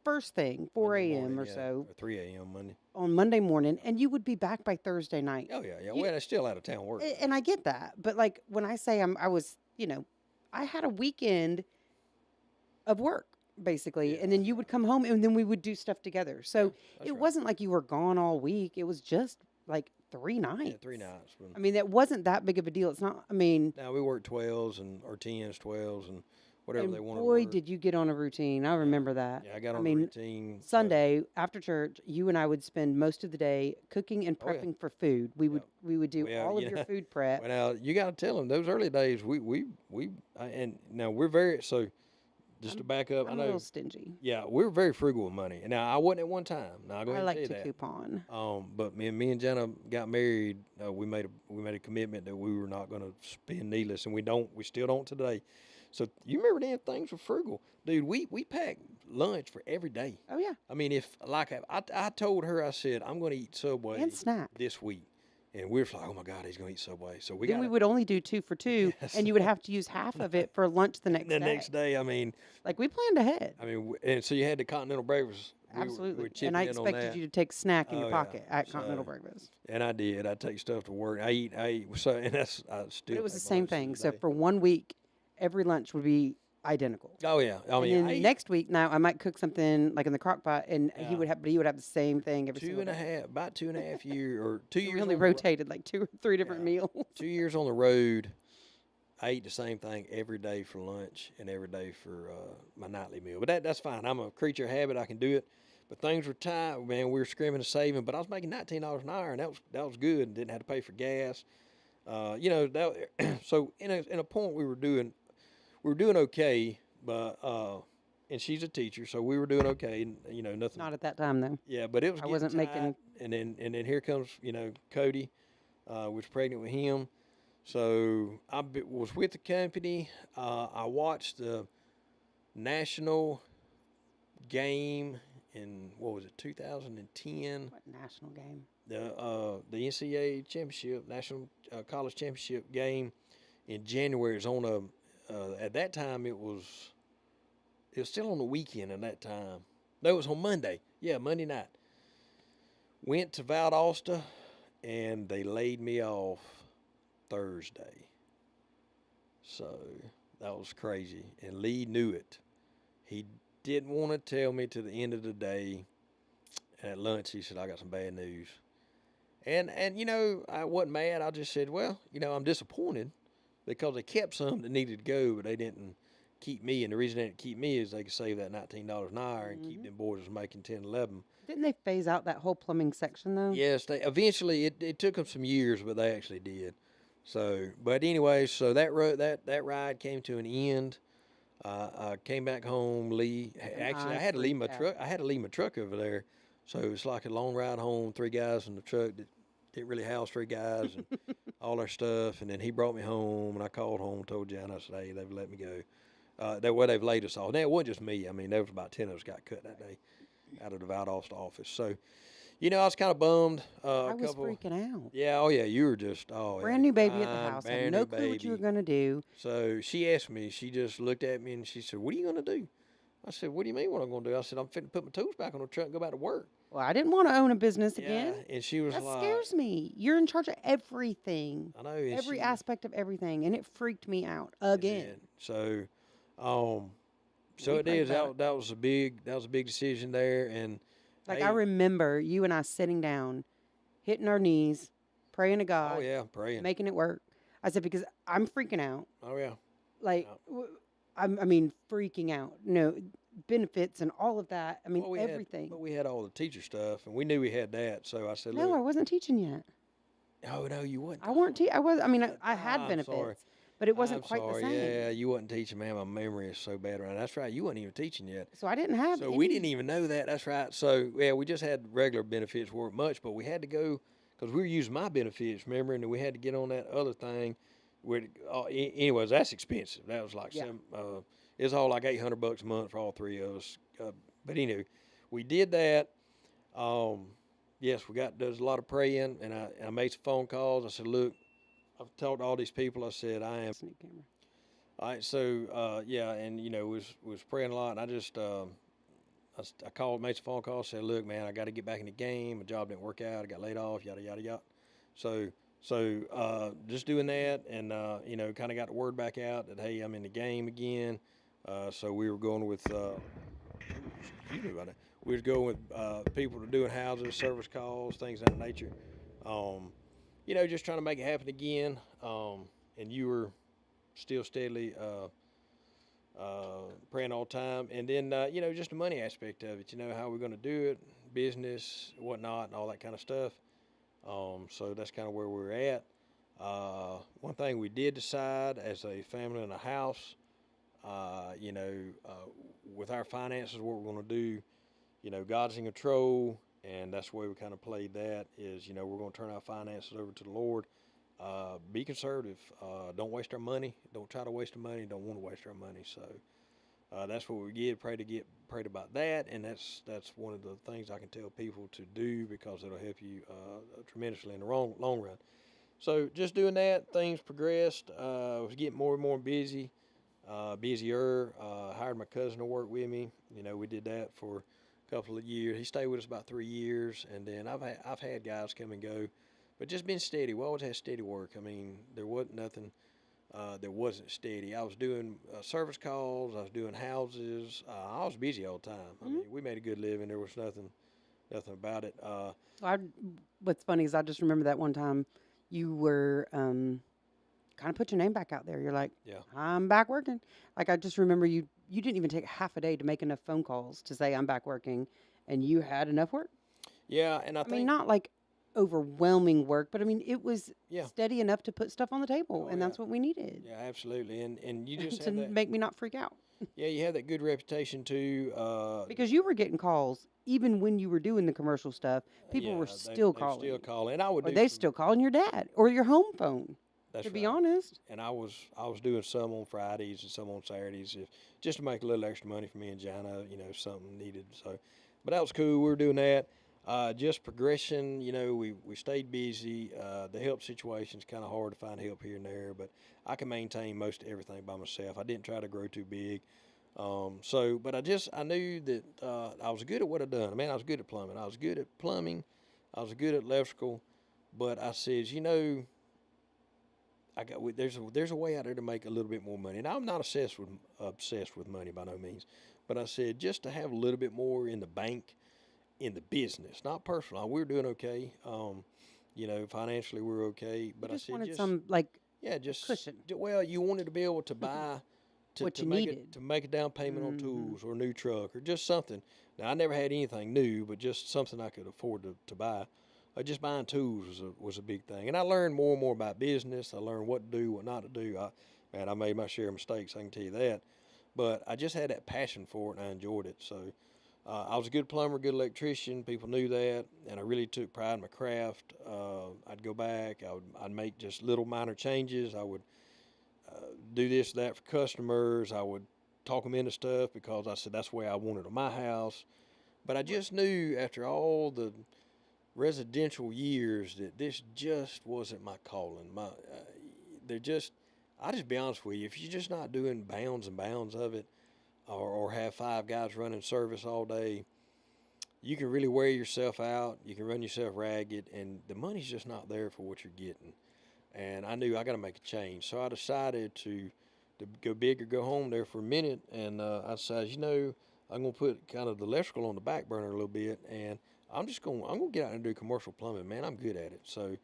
first thing, 4 a.m. or yeah, so. Or 3 a.m. Monday. On Monday morning, and you would be back by Thursday night. Oh, yeah. Well, it's still out of town work. And I get that. But like when I say I had a weekend of work, basically. Yeah, and then you would come home and then we would do stuff together. So it right. wasn't like you were gone all week. It was just like 3 nights. Yeah, 3 nights. I mean, that wasn't that big of a deal. It's not, I mean. Now we work 12s or 10s, 12s, and whatever they want to Boy, work. Did you get on a routine. I remember that. Yeah, I got on a routine. Sunday after church, you and I would spend most of the day cooking and prepping for food. We would do all of your food prep. Well, now you got to tell them those early days. And now we're very to back up. I'm I know a little stingy. Yeah, we were very frugal with money. And now I wasn't at one time. Now I go ahead like and tell to you that. coupon. But me and Jenna got married. We made a commitment that we were not going to spend needless, and we still don't today. So you remember then things were frugal, dude. We packed lunch for every day. Oh yeah. I mean, if like I told her, I said I'm going to eat Subway and snack this week, and we were like, oh my God, he's going to eat Subway. So we would only do 2 for 2, and you would have to use half of it for lunch the next day. The next day, I mean, like we planned ahead. I mean, and so you had the continental breakfast. Absolutely. And I expected you to take snack in your pocket at continental breakfast. And I did. I take stuff to work. I eat. So and that's I still. But it was the same thing. So for 1 week, every lunch would be identical. Oh yeah. I mean, and then next week, now I might cook something like in the crock pot, and he would have the same thing every single day. About 2.5 years or 2 years. We only rotated like 2 or 3 different meals. 2 years on the road, I ate the same thing every day for lunch and every day for my nightly meal. But that's fine. I'm a creature of habit. I can do it. But things were tight, man. We were screaming and saving, but I was making $19 an hour, and that was good. And didn't have to pay for gas. So in a point we were doing okay, but and she's a teacher, so we were doing okay. Nothing. Not at that time though. Yeah, but it was. I wasn't tight, making. And then here comes Cody, was pregnant with him, so I was with the company. I watched the national game in 2010. What national game? The NCAA championship, national college championship game in January. It was on at that time it was It was still on the weekend at that time. No, it was on Monday. Yeah, Monday night. Went to Valdosta, and they laid me off Thursday. So that was crazy. And Lee knew it. He didn't want to tell me to the end of the day. And at lunch, he said, I got some bad news. And I wasn't mad. I just said, well, I'm disappointed because they kept some that needed to go, but they didn't keep me. And the reason they didn't keep me is they could save that $19 an hour and keep them boys was making 10, 11. Didn't they phase out that whole plumbing section though? Yes, they eventually it took them some years, but they actually did. So, but anyway, so that ride came to an end. I came back home. Lee, actually, I had to leave my truck. I had to leave my truck over there, so it was like a long ride home. 3 guys in the truck that didn't really house 3 guys and all their stuff. And then he brought me home, and I called home, told Jan, I said, hey, they've let me go. They've laid us off. Now it wasn't just me. I mean, there was about 10 of us got cut that day out of the Valdosta office. So, I was kind of bummed. I was freaking out. Yeah, oh yeah, you were just brand new baby at the house. Had no clue what you were gonna do. So she asked me. She just looked at me and she said, "What are you gonna do?" I said, "What do you mean what I'm gonna do?" I said, "I'm fitting to put my tools back on the truck and go back to work." Well, I didn't want to own a business again. And she was that like, scares me. You're in charge of everything. I know. Every aspect of everything, and it freaked me out again. So it is. That was a big decision there, and. Like, I remember you and I sitting down, hitting our knees, praying to God. Oh, yeah, praying. Making it work. I said, because I'm freaking out. Oh, yeah. Like, freaking out. Benefits and all of that. I mean, everything. But we had all the teacher stuff, and we knew we had that. So I said, no, I wasn't teaching yet. Oh, no, you weren't. I weren't teaching. I had benefits. Sorry. But it wasn't quite the same. Yeah, you wasn't teaching, man. My memory is so bad right now. That's right. You wasn't even teaching yet. So I didn't have So we didn't even know that. That's right. So, yeah, we just had regular benefits, weren't much, but we had to go because we were using my benefits, remember, and we had to get on that other thing. Anyways, that's expensive. That was like it's all like $800 a month for all 3 of us. But anyway, we did that. Yes, there's a lot of praying, and I made some phone calls. I said, look, I've talked to all these people. I said, I am. Sneak camera. All right, so, and, was praying a lot. And I just, I called, made some phone calls, said, look, man, I got to get back in the game. My job didn't work out. I got laid off, yada, yada, yada. So just doing that and, kind of got the word back out that, hey, I'm in the game again. So we were going with, you knew about it. We was going with people that are doing houses, service calls, things of that nature. Just trying to make it happen again. And you were still steadily praying all the time. And then, just the money aspect of it, how we're going to do it, business, whatnot, and all that kind of stuff. So that's kind of where we're at. One thing we did decide as a family in a house, with our finances, what we're going to do, God's in control. And that's the way we kind of played that is, we're going to turn our finances over to the Lord. Be conservative. Don't waste our money. Don't try to waste our money. Don't want to waste our money. So that's what we did. Prayed about that. And that's one of the things I can tell people to do because it'll help you tremendously in the long run. So just doing that, things progressed. I was getting more and more busier. Hired my cousin to work with me. We did that for couple of years. He stayed with us about 3 years, and then I've had guys come and go, but just been steady. We always had steady work. I mean, there wasn't nothing that wasn't steady. I was doing service calls. I was doing houses. I was busy all the time. I mean, we made a good living. There was nothing about it. What's funny is I just remember that one time you were kind of put your name back out there. You're like, yeah, I'm back working. Like, I just remember you didn't even take half a day to make enough phone calls to say I'm back working, and you had enough work. Yeah, and I think not like overwhelming work, but I mean it was steady enough to put stuff on the table, and that's what we needed. Yeah, absolutely, and you just to make me not freak out. Yeah, you have that good reputation too. Because you were getting calls even when you were doing the commercial stuff. People were still calling. Still calling, and I would. Or they still calling your dad or your home phone. That's to be honest. And I was doing some on Fridays and some on Saturdays, just to make a little extra money for me and Jana, something needed. So, but that was cool. We were doing that. Just progression, we stayed busy. The help situation's kind of hard to find help here and there, but I can maintain most everything by myself. I didn't try to grow too big. But I knew that I was good at what I done. I mean, I was good at plumbing. I was good at plumbing. I was good at electrical. But I says, there's a way out there to make a little bit more money. And I'm not obsessed with money by no means. But I said just to have a little bit more in the bank, in the business, not personal. We're doing okay. Financially we're okay. But You just I said wanted just some like yeah, just cushion, well, you wanted to be able to buy what to you make it needed. to make a down payment on Hmm. tools or a new truck or just something. Now I never had anything new, but just something I could afford to buy. Just buying tools was a big thing, and I learned more and more about business. I learned what to do, what not to do. I made my share of mistakes. I can tell you that, but I just had that passion for it, and I enjoyed it. So I was a good plumber, good electrician. People knew that, and I really took pride in my craft. I'd go back. I'd make just little minor changes. I would do this, that for customers. I would talk them into stuff because I said that's the way I wanted it in my house. But I just knew after all the residential years that this just wasn't my calling. They're just, I'll just be honest with you, if you're just not doing bounds and bounds of it, or have five guys running service all day, you can really wear yourself out. You can run yourself ragged, and the money's just not there for what you're getting. And I knew I got to make a change, so I decided to go big or go home there for a minute. And I decided, I'm gonna put kind of the electrical on the back burner a little bit, and I'm gonna get out and do commercial plumbing, man. I'm good at it. So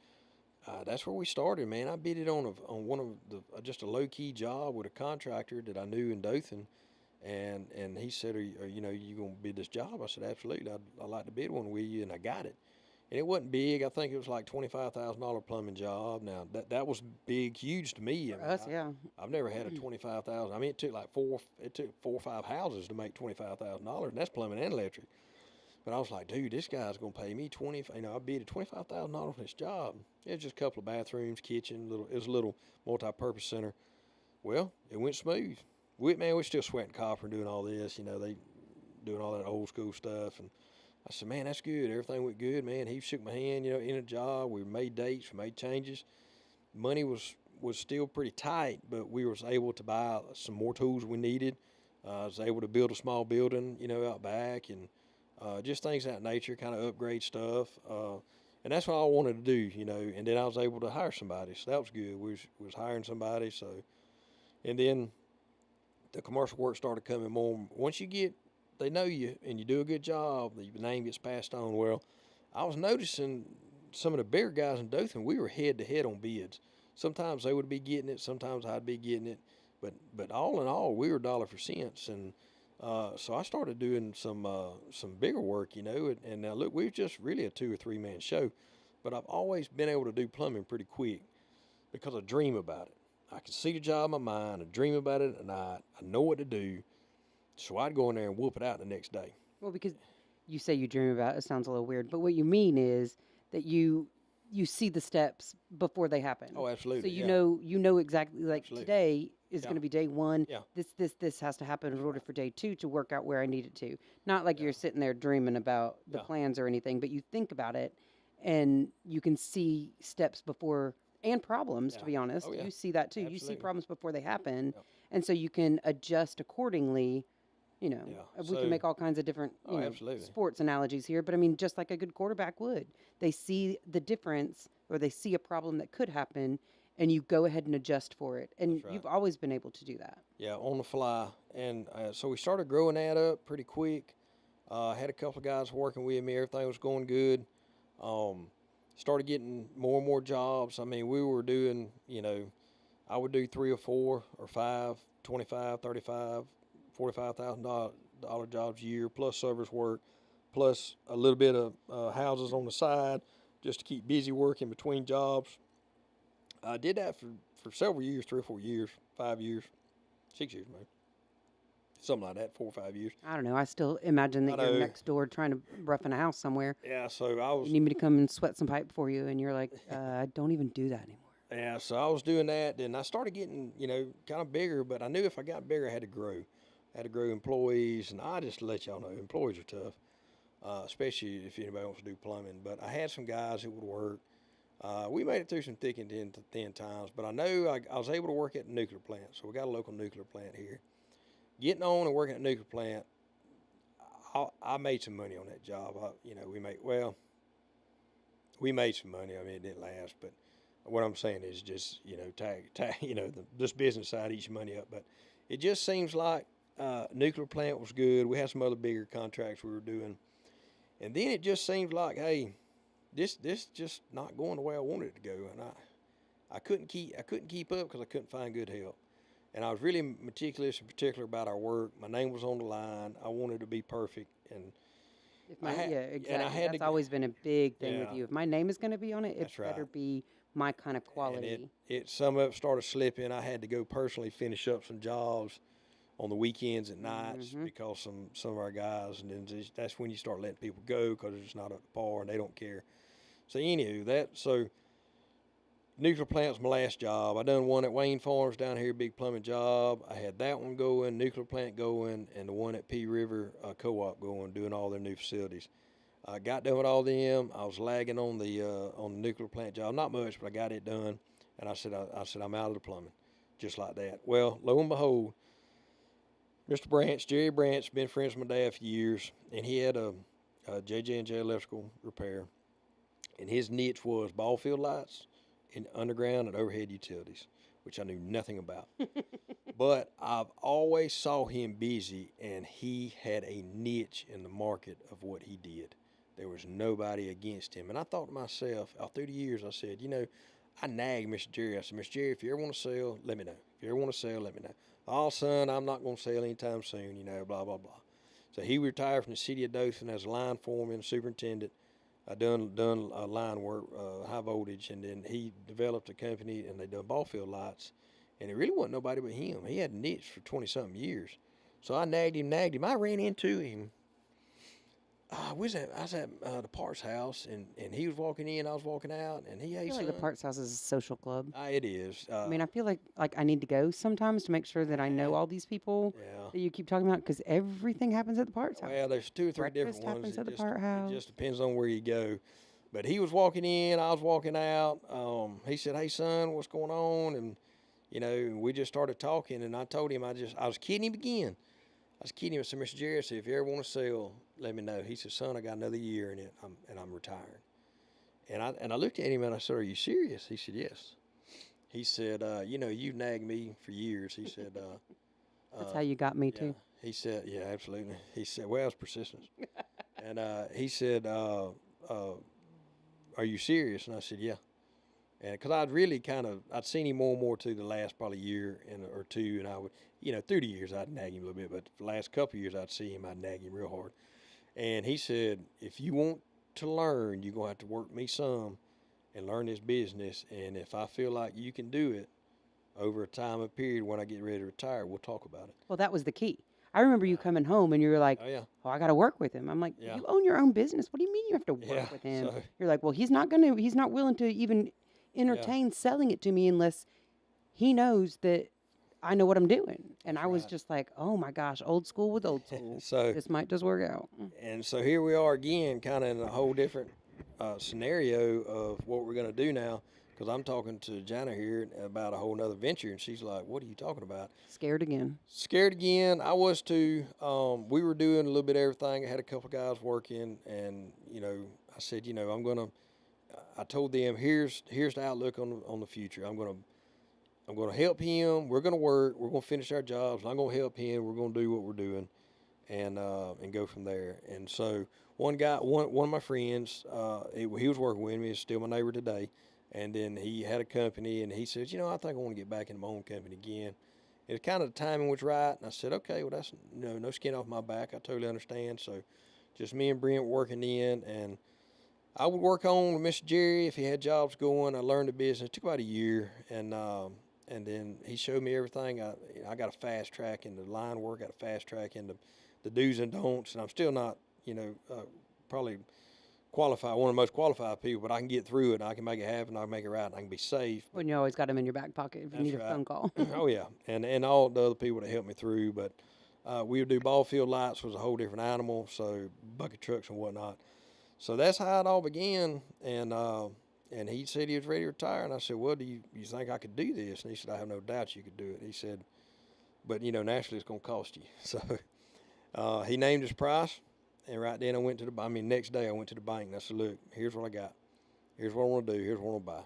that's where we started, man. I bid it on one of the just a low key job with a contractor that I knew in Dothan, and he said, you gonna bid this job? I said, absolutely. I'd like to bid one with you, and I got it. And it wasn't big. I think it was like $25,000 plumbing job. Now that was big, huge to me. For us, yeah. I've never had a 25,000. I mean, it took 4 or 5 houses to make $25,000, and that's plumbing and electric. But I was like, dude, this guy's gonna pay me 20. I bid $25,000 for this job. It was just a couple of bathrooms, kitchen, it was a little multi-purpose center. Well, it went smooth. We're still sweating copper and doing all this. They doing all that old school stuff. And I said, man, that's good. Everything went good, man. He shook my hand, in a job. We made dates, we made changes. Money was still pretty tight, but we was able to buy some more tools we needed. I was able to build a small building, out back, and just things of that nature, kind of upgrade stuff. And that's what I wanted to do, And then I was able to hire somebody, so that was good. We was hiring somebody, so. And then the commercial work started coming more. Once they know you and you do a good job, your name gets passed on. Well, I was noticing some of the bigger guys in Dothan, we were head to head on bids. Sometimes they would be getting it, sometimes I'd be getting it, but all in all, we were dollar for cents. And so I started doing some bigger work, And now look, we were just really a 2 or 3 man show, but I've always been able to do plumbing pretty quick because I dream about it. I can see the job in my mind. I dream about it at night. I know what to do. So I'd go in there and whoop it out the next day. Well, because you say you dream about it, it sounds a little weird, but what you mean is that you see the steps before they happen. Oh, absolutely. So Yeah. you know exactly, like Absolutely. today is Yeah. going to be day one. Yeah. This has to happen in order for day two to work out where I need it to. Not like Yeah. you're sitting there dreaming about the Yeah. plans or anything, but you think about it, and you can see steps before and problems. To Yeah. be honest, Oh, yeah. you see that too. You see Absolutely. problems before they happen, Yep. and so you can adjust accordingly. Yeah. We can make all kinds of different, absolutely. sports analogies here, but I mean, just like a good quarterback would. They see the difference or they see a problem that could happen, and you go ahead and adjust for it. And That's right. you've always been able to do that. Yeah, on the fly. And so we started growing that up pretty quick. I had a couple of guys working with me. Everything was going good. Started getting more and more jobs. I mean, we were doing, I would do 3 or 4 or 5, 25, 35, $45,000 jobs a year, plus service work, plus a little bit of houses on the side, just to keep busy working between jobs. I did that for several years, 3 or 4 years, 5 years, 6 years maybe, something like that, 4 or 5 years. I don't know. I still imagine that I you're know. next door trying to rough in a house somewhere. Yeah, so I was. You need me to come and sweat some pipe for you, and you're like, I don't even do that anymore. Yeah, so I was doing that, and I started getting, kind of bigger, but I knew if I got bigger, I had to grow. I had to grow employees, and I just let y'all know, employees are tough, especially if anybody wants to do plumbing. But I had some guys that would work. We made it through some thick and thin times, but I know I was able to work at the nuclear plant, so we got a local nuclear plant here. getting on and working at a nuclear plant, I made some money on that job. We made some money. I mean, it didn't last, but what I'm saying is just, this business side eats your money up. But it just seems like nuclear plant was good. We had some other bigger contracts we were doing, and then it just seems like, hey, this just not going the way I wanted it to go, and I couldn't keep up because I couldn't find good help. And I was really meticulous and particular about our work. My name was on the line. I wanted to be perfect, and exactly. That's always been a big thing with you. If my name is going to be on it, it better be my kind of quality. And some of it started slipping. I had to go personally finish up some jobs on the weekends and nights because some of our guys, and then that's when you start letting people go because it's not up to par and they don't care. So anywho, nuclear plant's my last job. I done one at Wayne Farms down here, big plumbing job. I had that one going, nuclear plant going, and the one at Pea River Co-op going, doing all their new facilities. I got done with all them. I was lagging on the nuclear plant job, not much, but I got it done. And I said I'm out of the plumbing, just like that. Well, lo and behold, Mr. Branch, Jerry Branch, been friends with my dad for years, and he had a J&J Electrical Repair, and his niche was ball field lights in underground and overhead utilities, which I knew nothing about. But I've always saw him busy, and he had a niche in the market of what he did. There was nobody against him. And I thought to myself, through the years, I said, I nagged Mr. Jerry. I said, Mr. Jerry, if you ever want to sell, let me know. If you ever want to sell, let me know. Oh, son, I'm not going to sell anytime soon, blah, blah, blah. So he retired from the city of Dothan as a line foreman, superintendent. I done line work, high voltage, and then he developed a company, and they done ball field lights, and it really wasn't nobody but him. He had a niche for 20-something years. So I nagged him. I ran into him. I was at the Parts House, and he was walking in, I was walking out, and I feel like the Parts House is a social club. It is. I mean, I feel like I need to go sometimes to make sure that I know all these people that you keep talking about, because everything happens at the Parts House. Well, there's 2 or 3 Breakfast different ones. happens at the Part House. It just depends on where you go. But he was walking in, I was walking out. He said, "Hey, son, what's going on?" And we just started talking, and I told him I was kidding him again. I was kidding him. I said, Mr. Jerry, if you ever want to sell, let me know. He said, son, I got another year in it, and I'm retiring. And I looked at him, and I said, are you serious? He said, yes. He said, you've nagged me for years. He said, that's how you got me, too. He said, yeah, absolutely. He said, well, it's persistence. And he said, are you serious? And I said, yeah. And because I'd seen him more and more too the last probably year or two, and I would, through the years I'd nag him a little bit, but the last couple of years I'd see him, I'd nag him real hard. And he said, if you want to learn, you're going to have to work me some and learn this business. And if I feel like you can do it over a time and period when I get ready to retire, we'll talk about it. Well, that was the key. I remember you coming home and you were like, oh, I got to work with him. I'm like, you own your own business. What do you mean you have to work with him? So, you're like, well, he's not willing to even entertain selling it to me unless he knows that I know what I'm doing. And I was just like, oh my gosh, old school with old school. So this might just work out. And so here we are again, kind of in a whole different scenario of what we're going to do now. Because I'm talking to Jana here about a whole nother venture, and she's like, what are you talking about? Scared again. Scared again. I was too. We were doing a little bit of everything. I had a couple of guys working, and, I said, I told them, here's the outlook on the future. I'm gonna help him. We're gonna work. We're gonna finish our jobs. And I'm gonna help him. We're gonna do what we're doing, and go from there. And so one of my friends, he was working with me. He's still my neighbor today. And then he had a company, and he says, I think I want to get back into my own company again. It's kind of the timing was right, and I said, okay, well that's no skin off my back. I totally understand. So just me and Brent working in, and I would work on with Mr. Jerry if he had jobs going. I learned the business. It took about a year, and then he showed me everything. I got a fast track in the line work, got a fast track in the do's and don'ts, and I'm still not, probably qualified, one of the most qualified people, but I can get through it, and I can make it happen, I can make it right, and I can be safe. When you always got them in your back pocket if you need a phone call. Oh, yeah, and all the other people that helped me through, but we would do ball field lights, was a whole different animal, so bucket trucks and whatnot. So that's how it all began, and he said he was ready to retire, and I said, well, do you think I could do this? And he said, I have no doubt you could do it. He said, but naturally it's going to cost you. So he named his price, and right then I went to next day I went to the bank and I said, look, here's what I got. Here's what I want to do. Here's what I want to buy.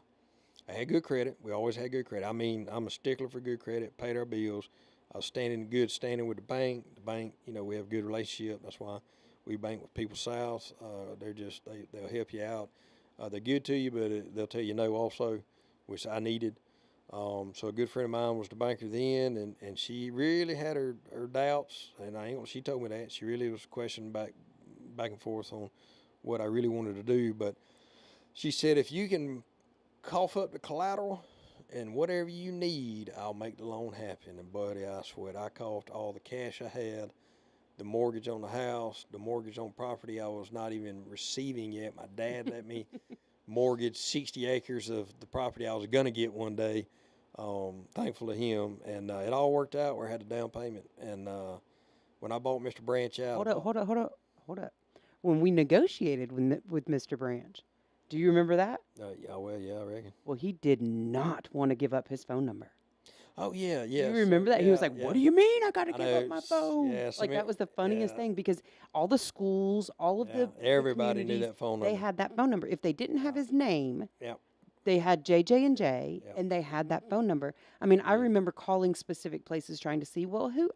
I had good credit. We always had good credit. I'm a stickler for good credit, paid our bills. I was good standing with the bank. The bank, we have a good relationship. That's why we bank with People South. They'll help you out. They're good to you, but they'll tell you no also, which I needed. So a good friend of mine was the banker then, and she really had her doubts, and she told me that. She really was questioning back and forth on what I really wanted to do. But she said, if you can cough up the collateral and whatever you need, I'll make the loan happen. And buddy, I swear, I coughed all the cash I had, the mortgage on the house, the mortgage on property I was not even receiving yet. My dad let me mortgage 60 acres of the property I was going to get one day. Thankful to him, and it all worked out where I had a down payment. And when I bought Mr. Branch out, Hold up. When we negotiated with Mr. Branch, do you remember that? Yeah, I reckon. Well, he did not want to give up his phone number. Oh yeah. Do you remember that? He was like, "What do you mean I got to give up my phone?" Yeah, that was the funniest thing, because all the schools, all of everybody the knew that phone number. They had that phone number. If they didn't have his name, Yep. They had JJ&J, and they had that phone number. I mean, I remember calling specific places trying to see, well, who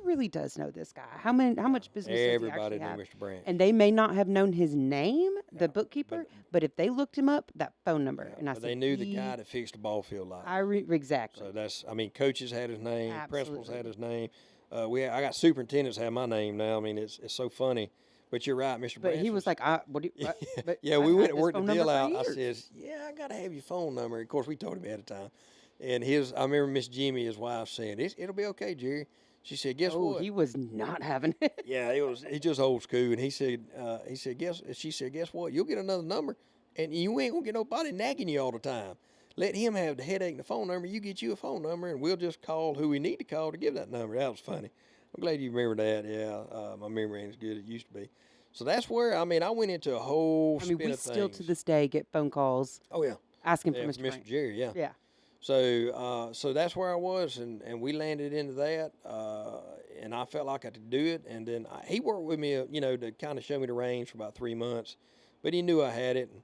really does know this guy? How much business does he actually have? Everybody knew Mr. Branch. And they may not have known his name, the bookkeeper, but if they looked him up, that phone number. And I said, they knew the guy that fixed the ball field light. Exactly. So coaches had his name, Absolutely. principals had his name. I got superintendents have my name now. I mean, it's so funny. But you're right, Mr. Branch. But he was like, what do you, but yeah, we went and worked the deal out. I says, I got to have your phone number. Of course, we told him ahead of time. And I remember Miss Jimmy, his wife, saying, it'll be okay, Jerry. She said, guess what? He was not having it. Yeah, he's just old school. And he said, she said, guess what? You'll get another number, and you ain't going to get nobody nagging you all the time. Let him have the headache and the phone number. You get you a phone number, and we'll just call who we need to call to give that number. That was funny. I'm glad you remember that. Yeah, my memory ain't as good as it used to be. So that's where, I went into a whole spin of things. We still to this day get phone calls. Oh, yeah. Asking for Mr. Mr. Jerry, yeah. Yeah. So that's where I was, and we landed into that, and I felt like I could do it. And then he worked with me, to kind of show me the range for about 3 months. But he knew I had it. And,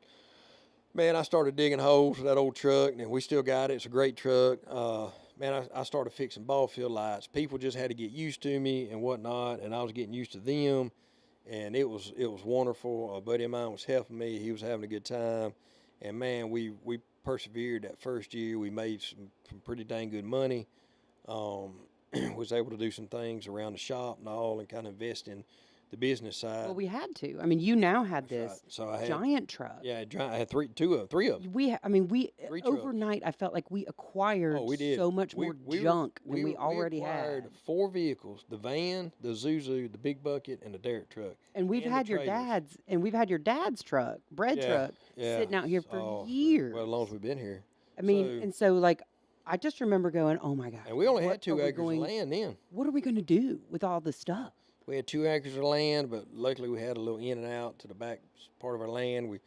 man, I started digging holes with that old truck, and we still got it. It's a great truck. I started fixing ball field lights. People just had to get used to me and whatnot, and I was getting used to them. And it was wonderful. A buddy of mine was helping me. He was having a good time. And, man, we persevered that first year. We made some pretty dang good money. Was able to do some things around the shop and all, and kind of invest in the business side. Well, we had to. I mean, you now had this right. So I had, giant truck. Yeah, I had three of them. We overnight, I felt like we acquired so much more junk than we already had. 4 vehicles: the van, the Zuzu, the big bucket, and the derrick truck. And we've had your dad's truck, truck, sitting out here for years. Well, as long as we've been here. I mean, and so like, I just remember going, oh my God. And we only had 2 acres of land then. What are we going to do with all this stuff? We had 2 acres of land, but luckily we had a little in and out to the back part of our land. We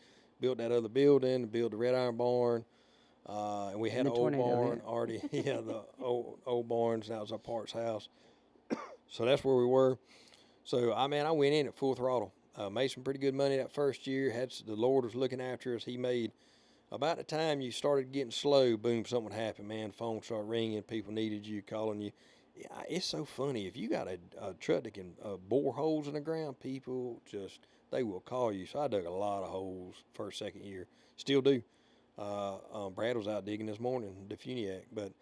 built that other building, built the red iron barn, and we had an old barn already. Yeah, the old barns. That was our parts house. So that's where we were. So I went in at full throttle. Made some pretty good money that first year. The Lord was looking after us. He made, about the time you started getting slow, boom, something would happen, man. Phone started ringing. People needed you, calling you. Yeah, it's so funny. If you got a truck that can bore holes in the ground, people they will call you. So I dug a lot of holes first, second year. Still do. Brad was out digging this morning, the Funiac. But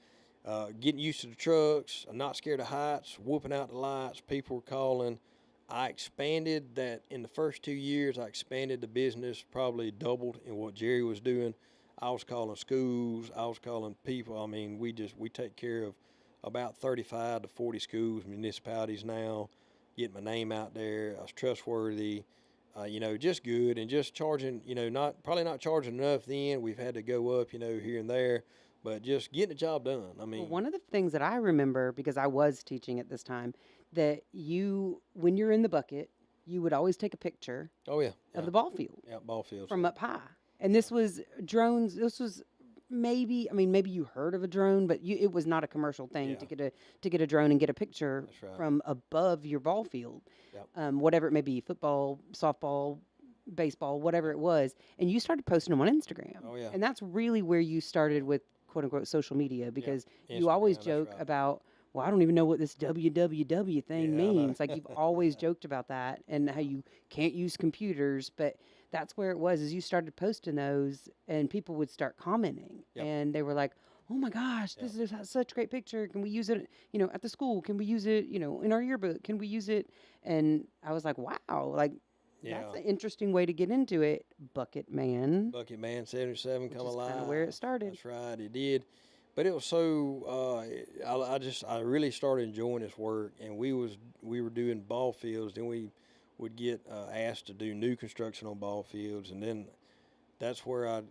getting used to the trucks, I'm not scared of heights, whooping out the lights, people were calling. I expanded that in the first 2 years. I expanded the business, probably doubled in what Jerry was doing. I was calling schools. I was calling people. I mean, we take care of about 35 to 40 schools, municipalities now, getting my name out there. I was trustworthy, just good, and just charging, probably not charging enough then. We've had to go up, here and there, but just getting the job done. I mean, one of the things that I remember, because I was teaching at this time, that when you're in the bucket, you would always take a picture of the ball field. Yeah, ball fields. From up high. And this was drones. This was maybe, I mean, maybe you heard of a drone, but it was not a commercial thing Yeah. to get a drone and get a picture That's right. from above your ball field, Yep. whatever it may be, football, softball, baseball, whatever it was, and you started posting them on Instagram. Oh yeah. And that's really where you started with quote unquote social media, because you always Instagram, that's joke right. about, well, I don't even know what this www thing Yeah, I know. means. Like, you've always joked about that and how you can't use computers, but that's where it was, is you started posting those and people would start commenting. Yep. And they were like, oh my gosh, Yep. this is such a great picture. Can we use it, at the school? Can we use it, in our yearbook? Can we use it? And I was like, wow, like, Yeah. that's an interesting way to get into it. Bucketman77 come is alive. kind of where it started. That's right, it did. But it was so I really started enjoying this work, and we were doing ball fields. Then we would get asked to do new construction on ball fields, and then that's where I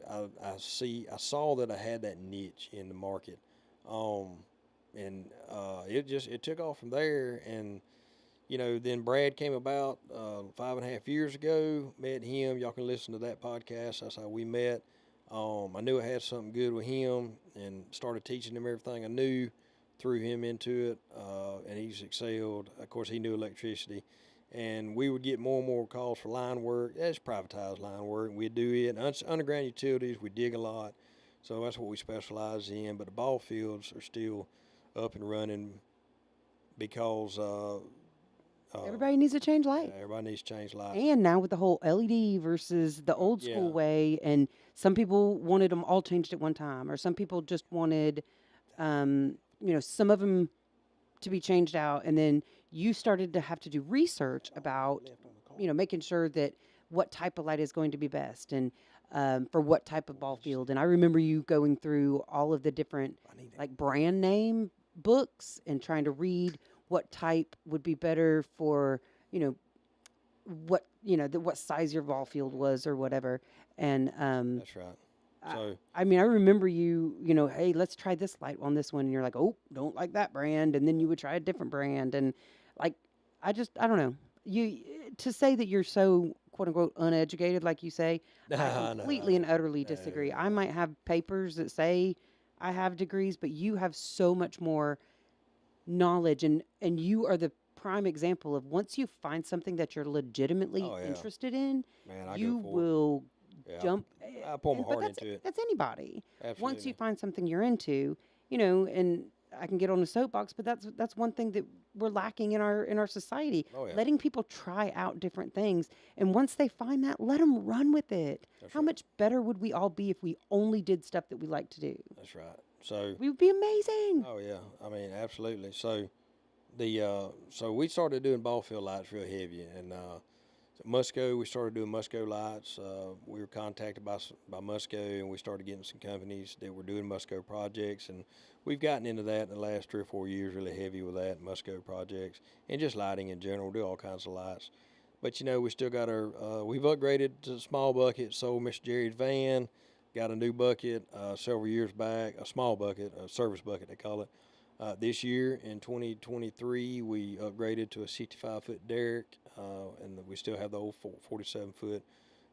saw that I had that niche in the market, and it took off from there. And then Brad came about 5.5 years ago. Met him. Y'all can listen to that podcast. That's how we met. I knew I had something good with him and started teaching him everything I knew, threw him into it, and he's excelled. Of course, he knew electricity. And we would get more and more calls for line work. That's privatized line work. We'd do it. Underground utilities, we dig a lot. So that's what we specialize in. But the ball fields are still up and running because Everybody needs to change light. yeah, everybody needs to change lights. And now with the whole LED versus the old school way, and some people wanted them all changed at one time, or some people just wanted, some of them to be changed out, and then you started to have to do research about, making sure that what type of light is going to be best, and for what type of ball field. And I remember you going through all of the different like brand name books and trying to read what type would be better for, what size your ball field was or whatever. And that's right. So I mean, I remember you, hey, let's try this light on this one, and you're like, oh, don't like that brand, and then you would try a different brand, and like, I don't know, you to say that you're so quote unquote uneducated, like you say, I completely and utterly disagree. I might have papers that say I have degrees, but you have so much more knowledge, and you are the prime example of, once you find something that you're legitimately interested in, man, you will jump. I pour my heart into it. That's anybody. Absolutely. Once you find something you're into, and I can get on a soapbox, but that's one thing that we're lacking in our society. Letting people try out different things, and once they find that, let them run with it. How much better would we all be if we only did stuff that we like to do? That's right. So we would be amazing. Oh yeah, I mean, absolutely. So so we started doing ball field lights real heavy, and Musco, we started doing Musco lights. We were contacted by Musco, and we started getting some companies that were doing Musco projects, and we've gotten into that in the last 3 or 4 years, really heavy with that, Musco projects, and just lighting in general. We do all kinds of lights. But, we still got we've upgraded to small bucket, sold Mr. Jerry's van, got a new bucket several years back, a small bucket, a service bucket they call it. This year in 2023, we upgraded to a 65-foot derrick, and we still have the old 47-foot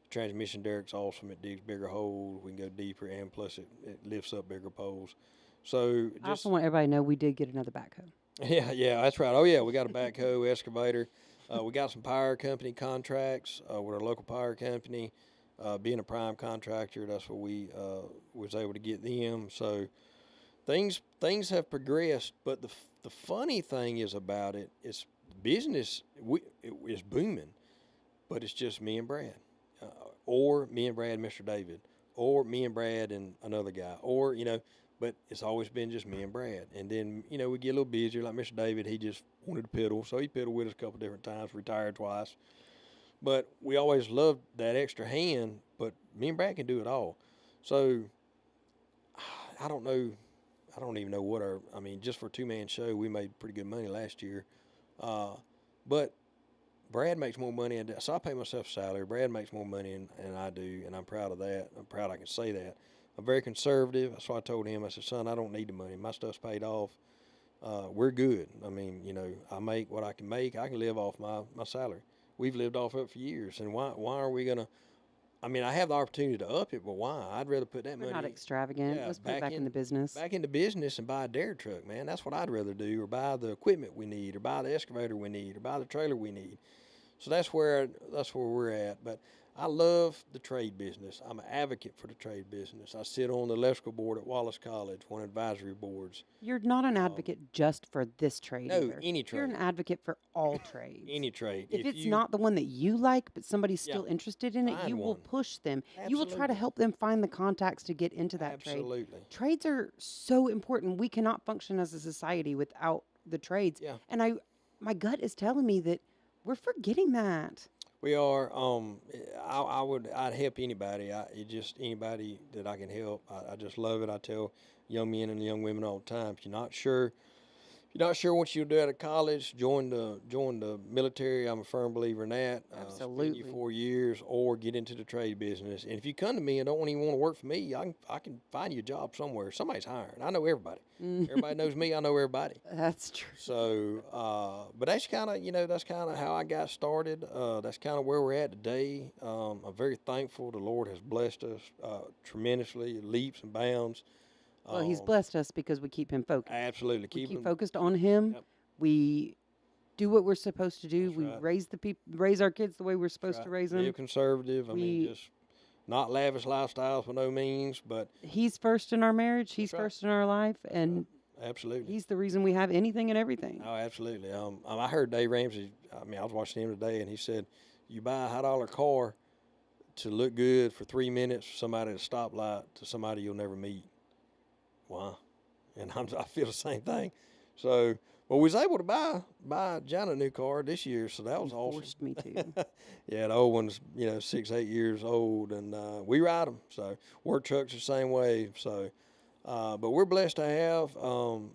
transmission derrick's awesome. It digs bigger holes. We can go deeper, and plus it lifts up bigger poles. So I also want everybody to know we did get another backhoe. Yeah, that's right. Oh yeah, we got a backhoe, excavator. We got some power company contracts with our local power company. Being a prime contractor, that's what we was able to get them. So things have progressed, but the funny thing is about it is business is booming, but it's just me and Brad, or me and Brad and Mr. David, or me and Brad and another guy, or but it's always been just me and Brad. And then we get a little busier. Like Mr. David, he just wanted to piddle, so he piddled with us a couple different times, retired twice. But we always loved that extra hand. But me and Brad can do it all. So I don't know. I don't even know what just for a 2-man show, we made pretty good money last year. But Brad makes more money, so I pay myself a salary. Brad makes more money than I do, and I'm proud of that. I'm proud I can say that. I'm very conservative. That's why I told him, I said, son, I don't need the money. My stuff's paid off. We're good. I mean, I make what I can make. I can live off my salary. We've lived off it for years, and why are we going to I mean, I have the opportunity to up it, but why? I'd rather put that We're money. not extravagant. Yeah, Let's put it back in the business. back into business and buy a dare truck, man. That's what I'd rather do, or buy the equipment we need, or buy the excavator we need, or buy the trailer we need. So that's where we're at. But I love the trade business. I'm an advocate for the trade business. I sit on the electrical board at Wallace College, one of the advisory boards. You're not an advocate just for this trade No, either. any trade. You're an advocate for all trades. Any trade. If it's not the one that you like, but somebody's Yeah, still interested in it, find you will one. push them. You will try to Absolutely. help them find the contacts to get into that trade. Absolutely. Trades are so important. We cannot function as a society without the trades. Yeah. And my gut is telling me that we're forgetting that. We are. I'd help anybody. Anybody that I can help. I just love it. I tell young men and young women all the time. If you're not sure what you'll do out of college, join the military. I'm a firm believer in that. Absolutely. Spend your 4 years, or get into the trade business. And if you come to me and don't even want to work for me, I can find you a job somewhere. Somebody's hiring. I know everybody. Everybody knows me. I know everybody. That's true. So, but that's kind of how I got started. That's kind of where we're at today. I'm very thankful. The Lord has blessed us tremendously, leaps and bounds. Well, He's blessed us because we keep Him focused. Absolutely. We keep focused on Him. Yep. We do what we're supposed to do. That's we right. raise our kids the way we're supposed to raise them. Live conservative. I mean, just not lavish lifestyles by no means, but He's first in our marriage. He's right. first in our life, and absolutely, He's the reason we have anything and everything. Oh, absolutely. I heard Dave Ramsey. I mean, I was watching him today, and he said, "You buy a $100 car to look good for 3 minutes for somebody at a stoplight to somebody you'll never meet." Wow. And I feel the same thing. So, well, we was able to buy John a new car this year, so that was awesome. Forced me to. Yeah, the old one's 6-8 years old, and we ride them. So work trucks the same way. So, but we're blessed to have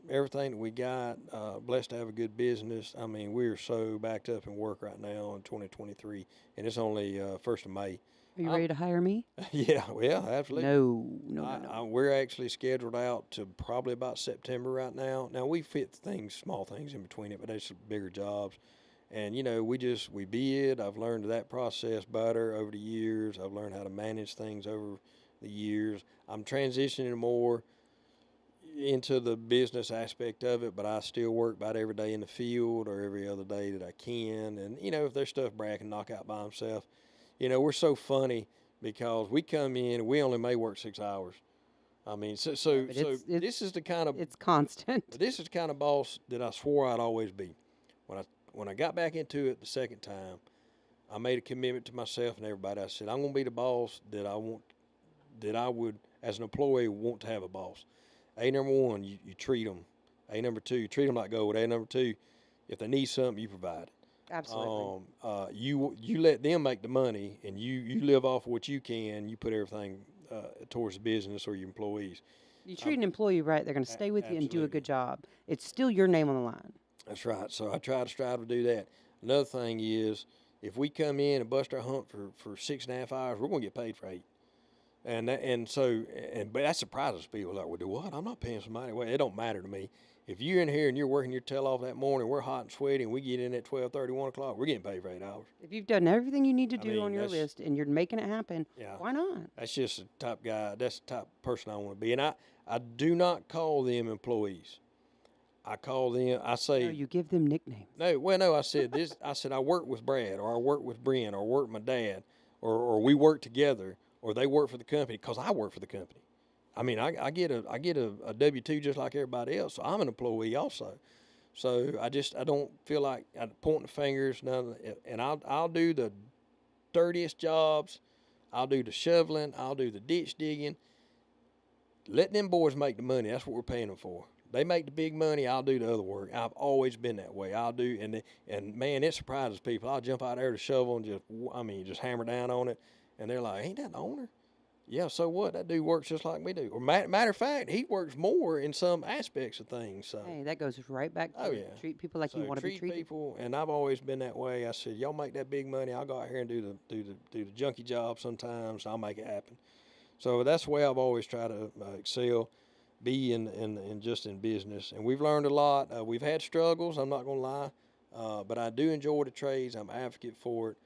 everything that we got. Blessed to have a good business. I mean, we're so backed up in work right now in 2023, and it's only 1st of May. Are you ready to hire me? Yeah, well, absolutely. No. We're actually scheduled out to probably about September right now. Now, we fit small things in between it, but that's bigger jobs. And, we bid. I've learned that process better over the years. I've learned how to manage things over the years. I'm transitioning more into the business aspect of it, but I still work about every day in the field or every other day that I can. And, if there's stuff Brad can knock out by himself, we're so funny because we come in and we only may work 6 hours. I mean, so this is the kind of it's constant. This is the kind of boss that I swore I'd always be. When I got back into it the second time, I made a commitment to myself and everybody. I said I'm going to be the boss that I would as an employee want to have a boss. Number one, you treat them. Number two, you treat them like gold. Number two, if they need something, you provide it. Absolutely. You let them make the money, and you live off of what you can. You put everything towards the business or your employees. You treat an employee right, they're going to stay with you and do a good job. It's still your name on the line. That's right. So I try to strive to do that. Another thing is, if we come in and bust our hump for 6.5 hours, we're going to get paid for 8. But that surprises people. Like, well, do what? I'm not paying somebody. Well, it don't matter to me. If you're in here and you're working your tail off that morning, we're hot and sweaty, and we get in at 12:30, 1 o'clock, we're getting paid for 8 hours. If you've done everything you need to do on your list and you're making it happen, why not? That's just the top guy. That's the type of person I want to be. And I do not call them employees. I call them, I say. No, you give them nicknames. No, I said this. I said, I work with Brad, or I work with Brent, or I work with my dad, or we work together, or they work for the company because I work for the company. I mean, I get a W-2 just like everybody else. So I'm an employee also. So I don't feel like I'm pointing the fingers. And I'll do the dirtiest jobs. I'll do the shoveling. I'll do the ditch digging. Let them boys make the money. That's what we're paying them for. They make the big money. I'll do the other work. I've always been that way. I'll do, and man, it surprises people. I'll jump out there to shovel and just hammer down on it. And they're like, ain't that the owner? Yeah, so what? That dude works just like we do. Or matter of fact, he works more in some aspects of things. So. Hey, that goes right back to treat people like you want to be treated. Treat people, and I've always been that way. I said, y'all make that big money. I'll go out here and do the junkie job sometimes. I'll make it happen. So that's the way I've always tried to excel, be in just in business. And we've learned a lot. We've had struggles. I'm not going to lie, but I do enjoy the trades. I'm an advocate for it.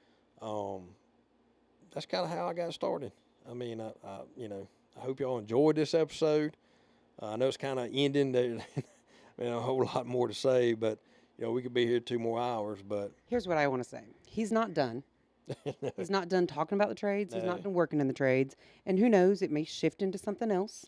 that's kind of how I got started. I mean, I hope y'all enjoyed this episode. I know it's kind of ending. There's a whole lot more to say, but we could be here 2 more hours. But Here's what I want to say. He's not done. He's not done talking about the trades. He's not done working in the trades. And who knows, it may shift into something else.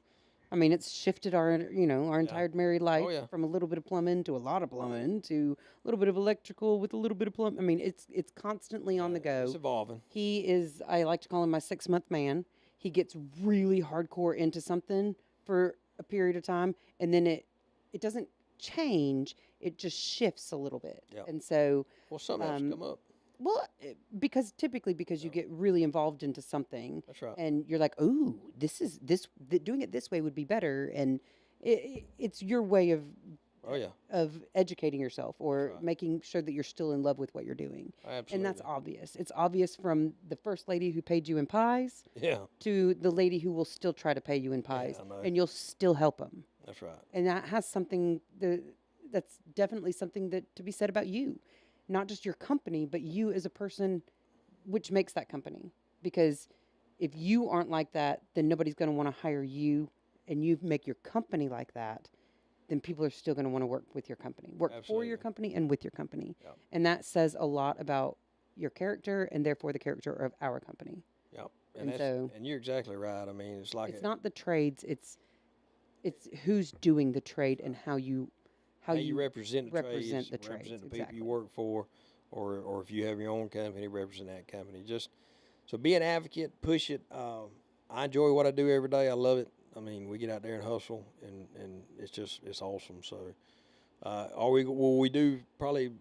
I mean, it's shifted our entire married life from a little bit of plumbing to a lot of plumbing to a little bit of electrical with a little bit of plumbing. I mean, it's constantly on the go. It's evolving. He is, I like to call him my 6-month man. He gets really hardcore into something for a period of time, and then it doesn't change. It just shifts a little bit. Yep. And so, something else come up. Well, because you get really involved into something. That's right. And you're like, "Ooh, doing it this way would be better." And it's your way of of educating yourself or making sure that you're still in love with what you're doing. Absolutely. And that's obvious. It's obvious from the first lady who paid you in pies to the lady who will still try to pay you in pies, and you'll still help them. That's right. And that has something that's definitely something that to be said about you. Not just your company, but you as a person, which makes that company. Because if you aren't like that, then nobody's going to want to hire you, and you make your company like that, then people are still going to want to work with your company, for your company and with your company. Yep. And that says a lot about your character and therefore the character of our company. Yep. And you're exactly right. I mean, it's like it's not the trades, it's who's doing the trade and how you represent the trades, trades, represent the people you work for, or if you have your own company, represent that company. Just so be an advocate, push it. I enjoy what I do every day. I love it. I mean, we get out there and hustle, and it's awesome. So, will we do probably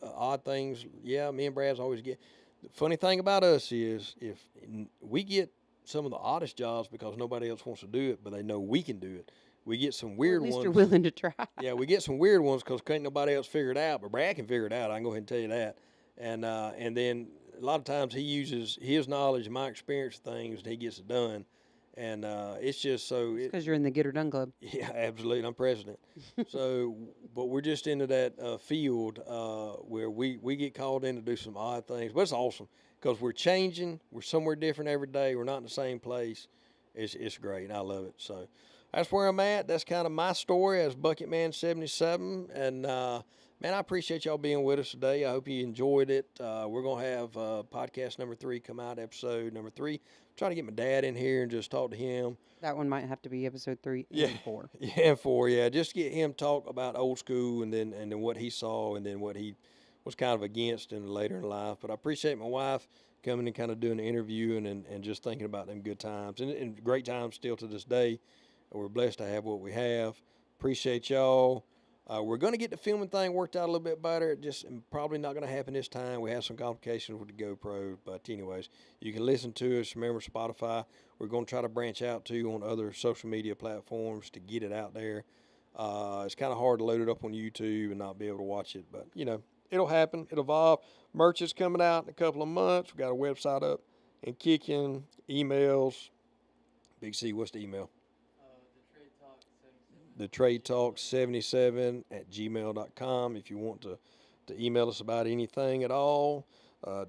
odd things? Yeah, me and Brad's always get. The funny thing about us is if we get some of the oddest jobs because nobody else wants to do it, but they know we can do it. We get some weird ones. At least you're willing to try. Yeah, we get some weird ones because can't nobody else figure it out. But Brad can figure it out. I can go ahead and tell you that. And then a lot of times he uses his knowledge, my experience of things, and he gets it done. And it's just so. Because you're in the Get Her Done Club. Yeah, absolutely. I'm president. So, but we're just into that field where we get called in to do some odd things. But it's awesome because we're changing. We're somewhere different every day. We're not in the same place. It's great. And I love it. So. That's where I'm at. That's kind of my story as Bucketman77. And, man, I appreciate y'all being with us today. I hope you enjoyed it. We're going to have podcast number 3 come out, episode number 3. Try to get my dad in here and just talk to him. That one might have to be episode 3 and 4. Yeah, and 4, yeah. Just get him talk about old school and then what he saw and then what he was kind of against in later in life. But I appreciate my wife coming and kind of doing the interview and just thinking about them good times and great times still to this day. We're blessed to have what we have. Appreciate y'all. We're going to get the filming thing worked out a little bit better. It just probably not going to happen this time. We have some complications with the GoPro. But anyways, you can listen to us. Remember Spotify. We're going to try to branch out too on other social media platforms to get it out there. It's kind of hard to load it up on YouTube and not be able to watch it. But, it'll happen. It'll evolve. Merch is coming out in a couple of months. We got a website up and kicking. Emails. Big C, what's the email? The Trade Talk 77 at gmail.com if you want to email us about anything at all.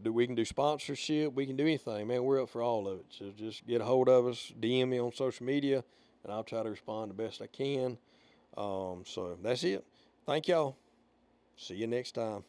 We can do sponsorship. We can do anything, man. We're up for all of it. So just get a hold of us, DM me on social media, and I'll try to respond the best I can. So that's it. Thank y'all. See you next time.